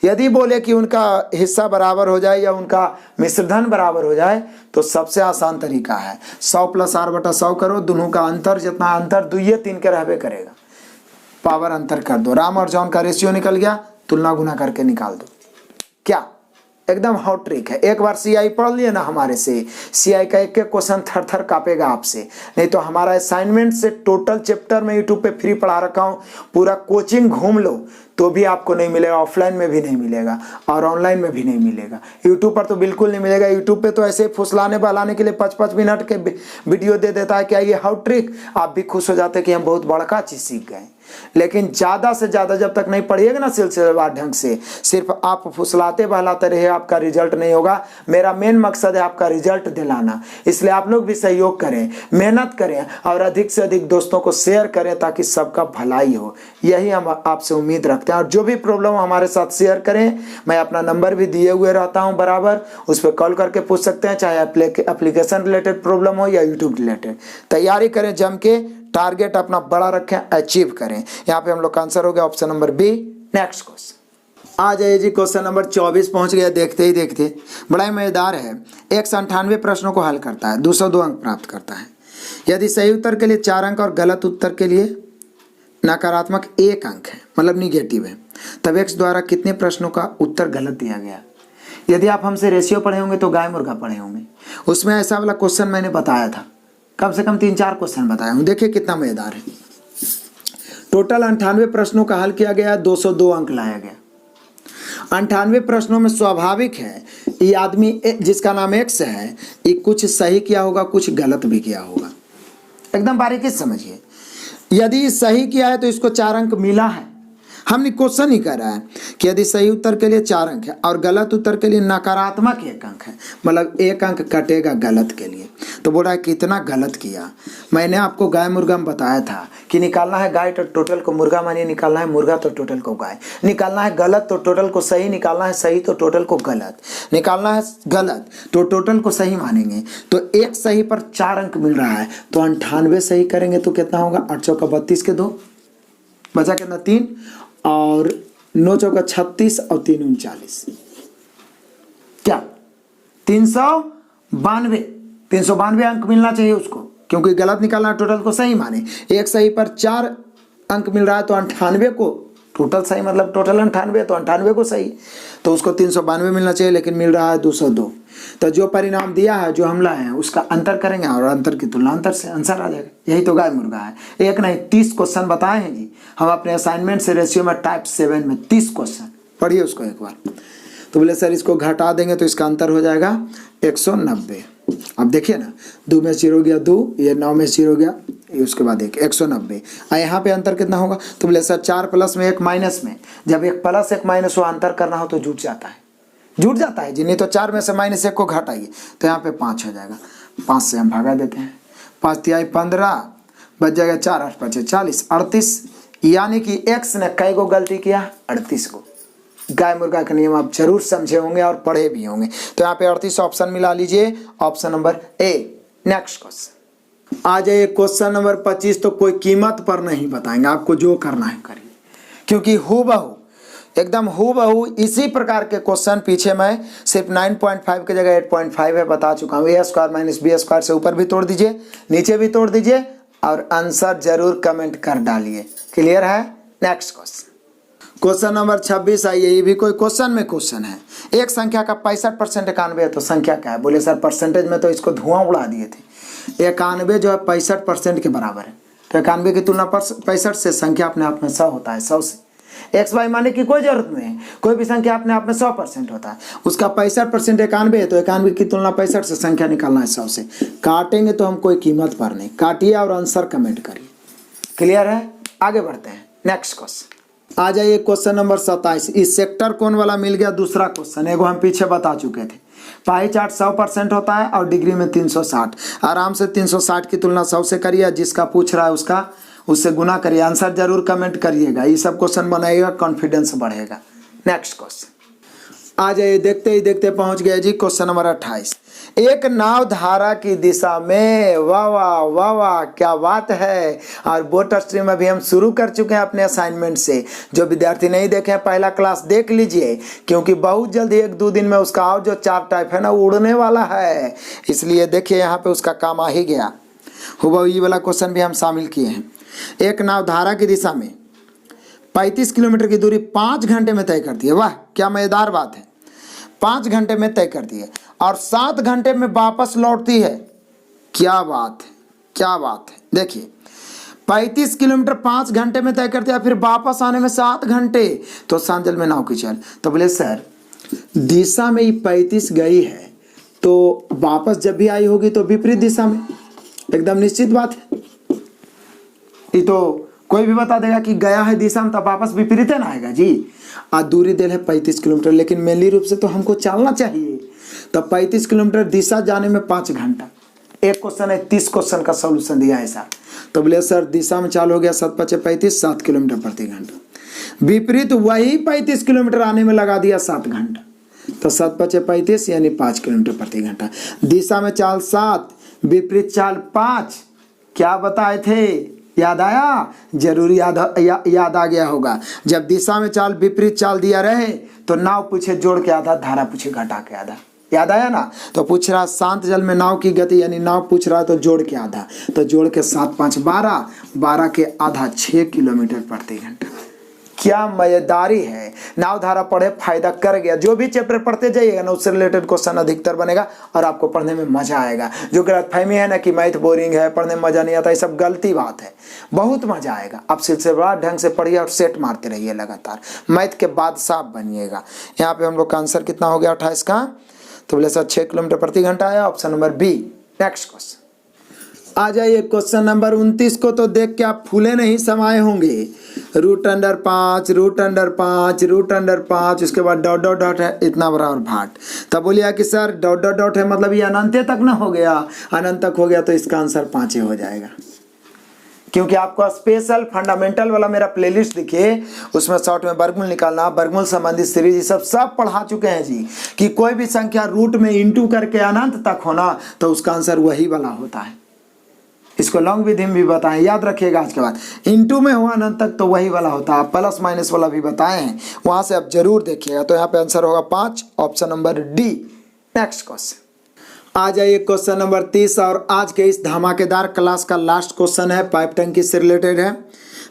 यदि बोले कि उनका हिस्सा बराबर हो जाए या उनका मिश्रधन बराबर हो जाए, तो सबसे आसान तरीका है 100 + r बटा 100 करो, दोनों का अंतर जितना अंतर 2 या 3 के रहबे करेगा, पावर अंतर कर दो। राम और जॉन का रेशियो निकल गया, तुलना गुना करके निकाल दो। क्या एकदम हॉट ट्रिक है। एक बार CI पढ़ लिए ना हमारे से, CI का एक एक क्वेश्चन थर थर कापेगा आपसे। नहीं तो हमारा असाइनमेंट से टोटल चैप्टर में यूट्यूब पे फ्री पढ़ा रखा हूँ, पूरा कोचिंग घूम लो तो भी आपको नहीं मिलेगा, ऑफलाइन में भी नहीं मिलेगा और ऑनलाइन में भी नहीं मिलेगा। यूट्यूब पर तो बिल्कुल नहीं मिलेगा। यूट्यूब पे तो ऐसे फुसलाने बहलाने के लिए 5-5 मिनट के वीडियो दे देता है, क्या ये हाउ ट्रिक, आप भी खुश हो जाते कि हम बहुत बड़का चीज़ सीख गए। लेकिन ज़्यादा से ज़्यादा जब तक नहीं पढ़िएगा ना सिलसिलेवार ढंग से, सिर्फ आप फुसलाते बहलाते रहे, आपका रिजल्ट नहीं होगा। मेरा मेन मकसद है आपका रिजल्ट दिलाना, इसलिए आप लोग भी सहयोग करें, मेहनत करें और अधिक से अधिक दोस्तों को शेयर करें ताकि सबका भलाई हो। यही हम आपसे उम्मीद रखते हैं। और जो भी प्रॉब्लम हमारे साथ शेयर करें, मैं अपना नंबर भी दिए हुए रहता हूं बराबर, उस पर कॉल करके पूछ सकते हैं, चाहे एप्लीकेशन रिलेटेड प्रॉब्लम हो या यूट्यूब रिलेटेड। तैयारी करें जम के, टारगेट अपना बड़ा रखें, अचीव करें। यहाँ पे हम लोग का आंसर हो गया option number B. Next question आ जाइए जी, क्वेश्चन नंबर 24 पहुंच गया। देखते ही देखते बड़ा ही मजेदार है। 198 प्रश्नों को हल करता है, 202 अंक प्राप्त करता है। यदि सही उत्तर के लिए 4 अंक और गलत उत्तर के लिए नकारात्मक 1 अंक है, मतलब निगेटिव है, तब x द्वारा कितने प्रश्नों का उत्तर गलत दिया गया। यदि आप हमसे रेशियो पढ़े होंगे तो गाय मुर्गा पढ़े होंगे, उसमें ऐसा वाला क्वेश्चन मैंने बताया था, कम से कम 3-4 क्वेश्चन बताया हूँ। देखिए कितना मजेदार है। टोटल 98 प्रश्नों का हल किया गया, 202 अंक लाया गया। 98 प्रश्नों में स्वाभाविक है ये आदमी जिसका नाम एक्स है, ये कुछ सही किया होगा, कुछ गलत भी किया होगा। एकदम बारीकी से समझिए। यदि सही किया है तो इसको 4 अंक मिला है। हमने क्वेश्चन ही कर रहा है कि यदि सही उत्तर के लिए 4 अंक है और गलत उत्तर के लिए नकारात्मक 1 अंक है, मतलब 1 अंक कटेगा गलत के लिए। तो बोला है कितना गलत किया। मैंने आपको गाय मुर्गा में बताया था कि निकालना है गाय तो टोटल को मुर्गा मानिए, निकालना है मुर्गा तो टोटल को गाय, निकालना है गलत तो टोटल को सही, निकालना है सही तो टोटल को गलत, निकालना है गलत तो टोटल को सही मानेंगे। तो 1 सही पर 4 अंक मिल रहा है, तो 98 सही करेंगे तो कितना होगा, 8 चौका 32 के 2 बचा कितना 3 और 9 चौका 36 और 3 39, क्या 392 अंक मिलना चाहिए उसको, क्योंकि गलत निकालना टोटल को सही माने। 1 सही पर 4 अंक मिल रहा है तो 98 को टोटल सही मतलब टोटल 98, तो 98 को सही, तो उसको 392 मिलना चाहिए, लेकिन मिल रहा है 202। तो जो परिणाम दिया है, जो हम लाए हैं, उसका अंतर करेंगे और अंतर की तुलना अंतर से आंसर आ जाएगा। यही तो गाय मुर्गा है। एक नहीं 30 क्वेश्चन बताए हैं जी हम अपने असाइनमेंट से रेशियो में टाइप 7 में 30 क्वेश्चन। पढ़िए उसको एक बार। तो बोले सर इसको घटा देंगे तो इसका अंतर हो जाएगा 190। अब देखिए ना, 2 में 0 गया 2, ये 9 में 0 गया, उसके बाद 190। यहाँ पे अंतर कितना होगा? तो बोले सर 4 प्लस में 1 माइनस में, जब 1 प्लस 1 माइनस हो अंतर करना हो तो जुट जाता है, जुट जाता है जी। नहीं तो 4 में से -1 को घटाइए तो यहाँ पे 5 हो जाएगा। 5 से हम भगा देते हैं, 5 तिहाई 15 बच जाएगा, 4 8 5 40 38। यानी कि x ने कई को गलती किया? 38 को। गाय मुर्गा का नियम आप जरूर समझे होंगे और पढ़े भी होंगे। तो यहाँ पे 38 ऑप्शन मिला लीजिए, option number A. Next question आ जाइए, क्वेश्चन नंबर 25। तो कोई कीमत पर नहीं बताएंगे, आपको जो करना है करिए, क्योंकि हूबहू एकदम हूबहू इसी प्रकार के क्वेश्चन पीछे मैं सिर्फ 9.5 की जगह 8.5 है बता चुका हूँ। a² - b² से ऊपर भी तोड़ दीजिए, नीचे भी तोड़ दीजिए और आंसर जरूर कमेंट कर डालिए। क्लियर है? नेक्स्ट क्वेश्चन, क्वेश्चन नंबर 26 आइए। ये भी कोई क्वेश्चन में क्वेश्चन है। एक संख्या का 65% 91 है, तो संख्या क्या है? बोले सर परसेंटेज में तो इसको धुआं उड़ा दिए थे। 91 जो है 65% के बराबर है, तो 91 की तुलना 65 से संख्या अपने आप में 100 होता है। 100 से एक्स वाई माने की कोई जरूरत नहीं है, कोई भी संख्या अपने आप में 100% होता है। उसका 65% 91 है, तो 91 की तुलना 65 से संख्या निकालना है 100 से। काटेंगे तो हम कोई कीमत पर नहीं, काटिए और आंसर कमेंट करिए। क्लियर है? आगे बढ़ते हैं। नेक्स्ट क्वेश्चन आ जाइए, क्वेश्चन नंबर 27। इस सेक्टर कोण वाला मिल गया दूसरा क्वेश्चन, एगो हम पीछे बता चुके थे। पाई चार्ट 100% होता है और डिग्री में 360। आराम से 360 की तुलना 100 से करिए, जिसका पूछ रहा है उसका उससे गुना करिए। आंसर जरूर कमेंट करिएगा, ये सब क्वेश्चन बनाइएगा, कॉन्फिडेंस बढ़ेगा। नेक्स्ट क्वेश्चन आ जाइए, देखते ही देखते पहुंच गए जी क्वेश्चन नंबर 28। एक नाव धारा की दिशा में, वाह वाह वाह वाह क्या बात है। और बोट स्ट्रीम अभी हम शुरू कर चुके हैं अपने असाइनमेंट से। जो विद्यार्थी नहीं देखे हैं पहला क्लास देख लीजिए, क्योंकि बहुत जल्दी 1-2 दिन में उसका और जो 4 टाइप है ना उड़ने वाला है। इसलिए देखिए यहाँ पे उसका काम आ ही गया। हुबहू ये वाला क्वेश्चन भी हम शामिल किए हैं। एक नाव धारा की दिशा में 35 किलोमीटर की दूरी 5 घंटे में तय करती है। वाह क्या मजेदार बात है, 5 घंटे में तय करती है और 7 घंटे में वापस लौटती है। क्या बात है, क्या बात है। देखिए 35 किलोमीटर 5 घंटे में तय करती है, फिर वापस आने में 7 घंटे। तो सांजल में नाव की चल। तो बोले सर दिशा में ही 35 गई है, तो वापस जब भी आई होगी तो विपरीत दिशा में, एकदम निश्चित बात है। ये तो कोई भी बता देगा कि गया है दिशा में, तब वापस विपरीत ना आएगा जी। आज दूरी दिल है 35 किलोमीटर, लेकिन मेनली रूप से तो हमको चलना चाहिए। तब 35 किलोमीटर दिशा जाने में 5 घंटा। एक क्वेश्चन है 30 क्वेश्चन का सॉल्यूशन दिया है सर। तो बोले सर दिशा में चालू हो गया 7 × 5 = 35, 7 किलोमीटर प्रति घंटा। विपरीत वही 35 किलोमीटर आने में लगा दिया 7 घंटा, तो 7 × 5 = 35 यानी 5 किलोमीटर प्रति घंटा। दिशा में चाल 7, विपरीत चाल 5। क्या बताए थे? याद आया? जरूर याद आ गया होगा। जब दिशा में चाल विपरीत चाल दिया रहे तो नाव पूछे जोड़ के आधा, धारा पूछे घटा के आधा। याद आया ना? तो पूछ रहा शांत जल में नाव की गति, यानी नाव पूछ रहा तो जोड़ के आधा, तो जोड़ के 7 × 5 = 12, 12 के आधा 6 किलोमीटर प्रति घंटा। क्या मजेदारी है। नाव धारा पढ़े फायदा कर गया। जो भी चैप्टर पढ़ते जाइएगा ना उससे रिलेटेड क्वेश्चन अधिकतर बनेगा और आपको पढ़ने में मजा आएगा। जो गलतफहमी है ना कि मैथ बोरिंग है, पढ़ने में मजा नहीं आता, ये सब गलती बात है। बहुत मजा आएगा। आप सिलसिलेवार ढंग से पढ़िए और सेट मारते रहिए लगातार। मैथ के बादशाह बनिएगा। यहाँ पे हम लोग का आंसर कितना हो गया 28 का? तो बोले सर 6 किलोमीटर प्रति घंटा आया, option number B. Next question आ जाइए, क्वेश्चन नंबर 29 को तो देख के आप फूले नहीं समाये होंगे। √5 √5 उसके बाद डॉट डॉट डॉट है, इतना बराबर भाट। तब बोलिए कि सर डॉट डॉट डॉट है मतलब ये अनंत तक ना हो गया, अनंत तक हो गया तो इसका आंसर 5 हो जाएगा। क्योंकि आपको स्पेशल फंडामेंटल वाला मेरा प्लेलिस्ट दिखिए, उसमें शॉर्ट में वर्गमूल निकालना, वर्गमूल संबंधित सीरीज ये सब पढ़ा चुके हैं जी। कि कोई भी संख्या रूट में इंटू करके अनंत तक होना तो उसका आंसर वही वाला होता है। इसको लॉन्ग विधि में भी बताएं, याद रखिएगा आज के बाद। इंटू में हुआ अनंत तक तो वही वाला होता है। प्लस माइनस वाला भी बताए हैं, वहां से आप जरूर देखिएगा। तो यहाँ पे आंसर होगा 5, option number D. Next question आ जाइए, क्वेश्चन नंबर 30 और आज के इस धमाकेदार क्लास का लास्ट क्वेश्चन है, पाइप टंकी से रिलेटेड है।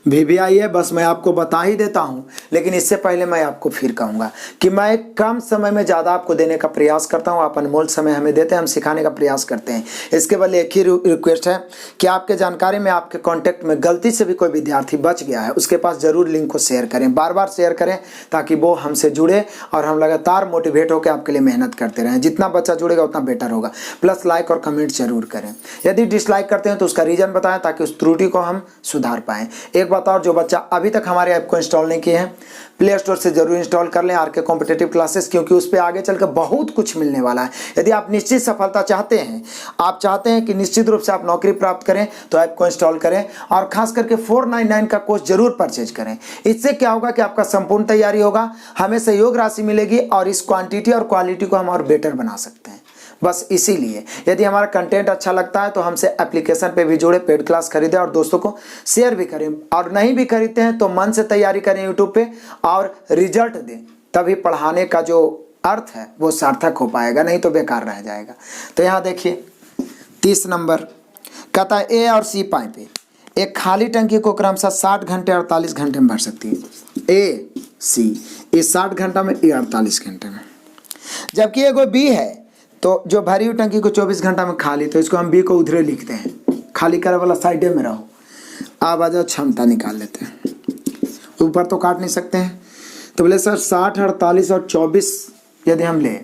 VVI है, बस मैं आपको बता ही देता हूँ। लेकिन इससे पहले मैं आपको फिर कहूँगा कि मैं कम समय में ज़्यादा आपको देने का प्रयास करता हूँ। आप अनमोल समय हमें देते हैं, हम सिखाने का प्रयास करते हैं। इसके बदले एक ही रिक्वेस्ट है कि आपके जानकारी में, आपके कॉन्टैक्ट में गलती से भी कोई विद्यार्थी बच गया है, उसके पास ज़रूर लिंक को शेयर करें, बार बार शेयर करें, ताकि वो हमसे जुड़े और हम लगातार मोटिवेट होकर आपके लिए मेहनत करते रहें। जितना बच्चा जुड़ेगा उतना बेटर होगा। प्लस लाइक और कमेंट जरूर करें। यदि डिसलाइक करते हैं तो उसका रीज़न बताएं, ताकि उस त्रुटि को हम सुधार पाएँ। एक बात और, जो बच्चा अभी तक हमारे ऐप को इंस्टॉल नहीं किए हैं, प्ले स्टोर से जरूर इंस्टॉल कर लें RK कॉम्पिटिटिव क्लासेस, क्योंकि उस पर आगे चलकर बहुत कुछ मिलने वाला है। यदि आप निश्चित सफलता चाहते हैं, आप चाहते हैं कि निश्चित रूप से आप नौकरी प्राप्त करें, तो ऐप को इंस्टॉल करें और खास करके 499 का कोर्स जरूर परचेज करें। इससे क्या होगा कि आपका संपूर्ण तैयारी होगा, हमें सहयोग राशि मिलेगी और इस क्वांटिटी और क्वालिटी को हम और बेटर बना सकते हैं। बस इसीलिए यदि हमारा कंटेंट अच्छा लगता है तो हमसे एप्लीकेशन पे भी जुड़े, पेड क्लास खरीदें और दोस्तों को शेयर भी करें। और नहीं भी खरीदते हैं तो मन से तैयारी करें यूट्यूब पे और रिजल्ट दें, तभी पढ़ाने का जो अर्थ है वो सार्थक हो पाएगा, नहीं तो बेकार रह जाएगा। तो यहाँ देखिए 30 नंबर कहता है A और C पाइप है। एक खाली टंकी को क्रमशः 60 घंटे 48 घंटे में भर सकती है। A C, ये 60 घंटा में, ये 48 घंटे में। जबकि एगो B है, तो जो भरी हुई टंकी को 24 घंटा में खाली, तो इसको हम B को उधरे लिखते हैं, खाली करे वाला साइडे में रहो। अब आ जाओ क्षमता निकाल लेते हैं, ऊपर तो काट नहीं सकते हैं। तो बोले सर 60, 48 और 24 यदि हम ले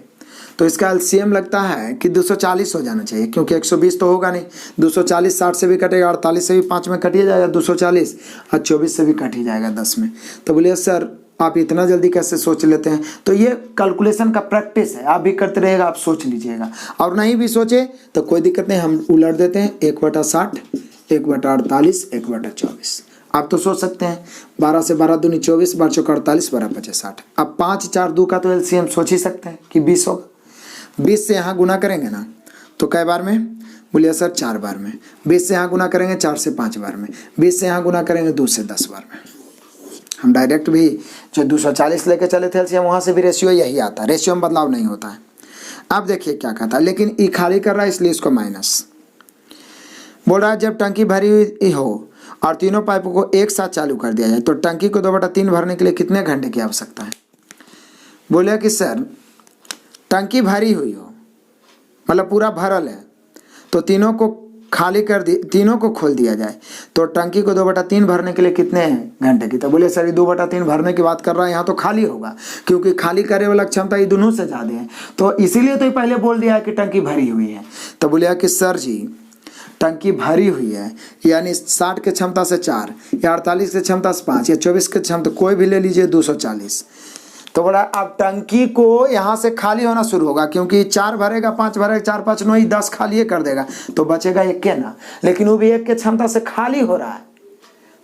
तो इसका LCM लगता है कि 240 हो जाना चाहिए, क्योंकि 120 तो होगा नहीं। 240 60 से भी कटेगा, 48 से भी 5 में कट ही जाएगा 240, और 24 से भी कट ही जाएगा 10 में। तो बोलिए सर आप इतना जल्दी कैसे सोच लेते हैं? तो ये कैलकुलेशन का प्रैक्टिस है, आप भी करते रहेगा, आप सोच लीजिएगा। और नहीं भी सोचे तो कोई दिक्कत नहीं, हम उलट देते हैं 1/60, 1/48, 1/24। आप तो सोच सकते हैं 12 से 12 दूनी 24, 12 चौका 48, 12 पचे 60। अब 5 4 2 का तो LCM सोच ही सकते हैं कि 20 होगा। 20 से यहाँ गुना करेंगे ना तो कई बार में? बोलिए सर 4 बार में। 20 से यहाँ गुना करेंगे 4 से 5 बार में। 20 से यहाँ गुना करेंगे 2 से 10 बार में। हम डायरेक्ट भी जो 240 लेके चले थे LCM, वहाँ से भी रेशियो यही आता है, रेशियो में बदलाव नहीं होता है। अब देखिए क्या कहता है, लेकिन ई खाली कर रहा है इसलिए इसको माइनस बोल रहा है। जब टंकी भरी हुई हो और तीनों पाइपों को एक साथ चालू कर दिया जाए तो टंकी को 2/3 भरने के लिए कितने घंटे की आवश्यकता है? बोले कि सर टंकी भरी हुई हो, मतलब पूरा भरल है, तो तीनों को खाली कर दी, तीनों को खोल दिया जाए तो टंकी को 2/3 भरने के लिए कितने घंटे की? तो बोले सर 2/3 भरने की बात कर रहा है, यहाँ तो खाली होगा, क्योंकि खाली करे वाला क्षमता ये दोनों से ज़्यादा है, तो इसीलिए तो पहले बोल दिया है कि टंकी भरी हुई है। तो बोले कि सर जी टंकी भरी हुई है, यानी 60 के क्षमता से 4, या 48 के क्षमता से 5, या 24 के क्षमता, कोई भी ले लीजिए 240। तो बोला अब टंकी को यहाँ से खाली होना शुरू होगा, क्योंकि 4 भरेगा, 5 भरेगा, 4 5 9 10 खाली कर देगा, तो बचेगा 1 के ना, लेकिन वो भी 1 के क्षमता से खाली हो रहा है।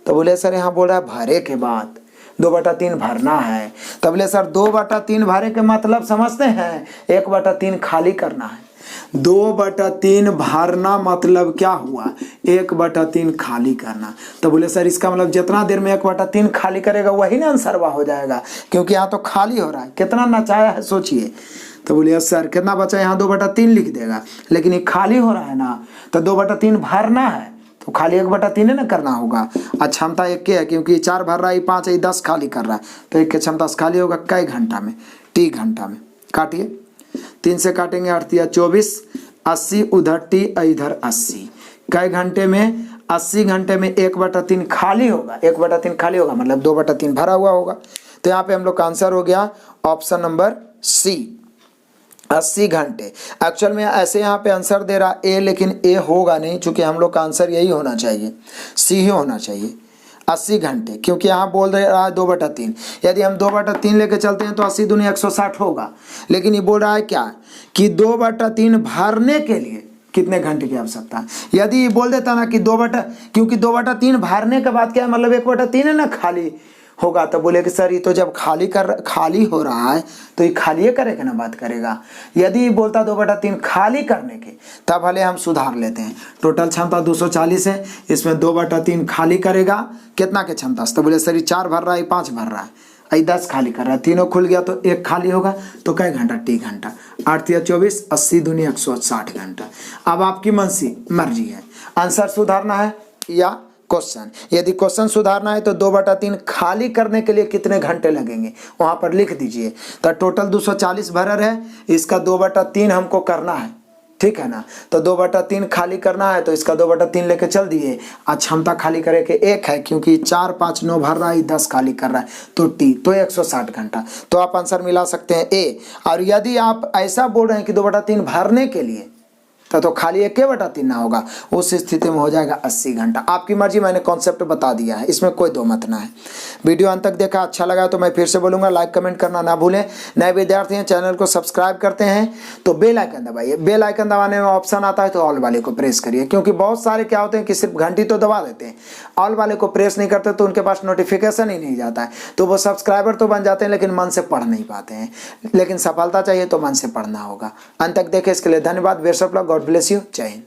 तो बोले सर यहाँ बोल रहा है भरे के बाद 2/3 भरना है। तो बोले सर 2/3 भरे के मतलब समझते हैं, 1/3 खाली करना है। 2/3 भरना मतलब क्या हुआ? 1/3 खाली करना। तो बोले सर इसका मतलब जितना देर में 1/3 खाली करेगा वही ना आंसरवा हो जाएगा, क्योंकि यहाँ तो खाली हो रहा है। कितना नचाया है सोचिए। तो बोलिए सर कितना बचा? यहाँ 2/3 लिख देगा, लेकिन ये खाली हो रहा है ना, तो 2/3 भरना है तो खाली 1/3 ना करना होगा। क्षमता 1 के है, क्योंकि 4 भर रहा है, 5 है, 10 खाली कर रहा है, तो 1 के क्षमता से खाली होगा कई घंटा में? T घंटा में। काटिए, 3 से काटेंगे 8 या 24, 80 उधर T इधर 80, कई घंटे में? 80 घंटे में 1/3 खाली होगा। 1/3 खाली होगा मतलब 2/3 भरा हुआ होगा। तो यहाँ पे हम लोग का आंसर हो गया ऑप्शन नंबर C, 80 घंटे। एक्चुअल में ऐसे यहाँ पे आंसर दे रहा A, लेकिन A होगा नहीं, चूंकि हम लोग का आंसर यही होना चाहिए, C ही होना चाहिए, 80 घंटे, क्योंकि यहाँ बोल रहा है 2/3। यदि हम 2/3 लेके चलते हैं तो 80 दूनी 160 होगा, लेकिन ये बोल रहा है क्या कि 2/3 भरने के लिए कितने घंटे की आवश्यकता है। यदि ये बोल देता ना कि क्योंकि 2/3 भरने के बाद क्या है, मतलब 1/3 है ना खाली होगा, तो बोले कि सर ये तो जब खाली हो रहा है तो ये खाली करेगा ना, बात करेगा। यदि बोलता 2/3 खाली करने के, तब भले हम सुधार लेते हैं। टोटल क्षमता 240 है, इसमें 2/3 खाली करेगा कितना के क्षमता से? तो बोले सर ये 4 भर रहा है, 5 भर रहा है, 10 खाली कर रहा है, तीनों खुल गया तो 1 खाली होगा, तो कई घंटा? T घंटा। 8 या 24, 80 दूनी 160 घंटा। अब आपकी मर्जी है, आंसर सुधारना है या क्वेश्चन, यदि क्वेश्चन सुधारना है तो 2/3 खाली करने के लिए कितने घंटे लगेंगे वहां पर लिख दीजिए। तो टोटल 240 भरर है, इसका 2/3 हमको करना है, ठीक है ना। तो 2/3 खाली करना है तो इसका 2/3 लेके चल दिए। क्षमता खाली करे के 1 है, क्योंकि 4 5 9 भर रहा है, 10 खाली कर रहा है, तो टी, तो 160 घंटा। तो आप आंसर मिला सकते हैं ए। और यदि आप ऐसा बोल रहे हैं कि 2/3 भरने के लिए तो खाली 1/3 ना होगा, उस स्थिति में हो जाएगा 80 घंटा। आपकी मर्जी, मैंने कॉन्सेप्ट बता दिया है, इसमें कोई दो मत ना है। वीडियो अंत तक देखा, अच्छा लगा तो मैं फिर से बोलूँगा लाइक कमेंट करना ना भूलें। नए विद्यार्थी हैं, चैनल को सब्सक्राइब करते हैं तो बेल आइकन दबाइए। बेल आइकन दबाने में ऑप्शन आता है तो ऑल वाले को प्रेस करिए, क्योंकि बहुत सारे क्या होते हैं कि सिर्फ घंटी तो दबा देते हैं, ऑल वाले को प्रेस नहीं करते तो उनके पास नोटिफिकेशन ही नहीं जाता है, तो वो सब्सक्राइबर तो बन जाते हैं लेकिन मन से पढ़ नहीं पाते हैं। लेकिन सफलता चाहिए तो मन से पढ़ना होगा। अंत तक देखे इसके लिए धन्यवाद। Best of luck, God bless you, जय हिंद।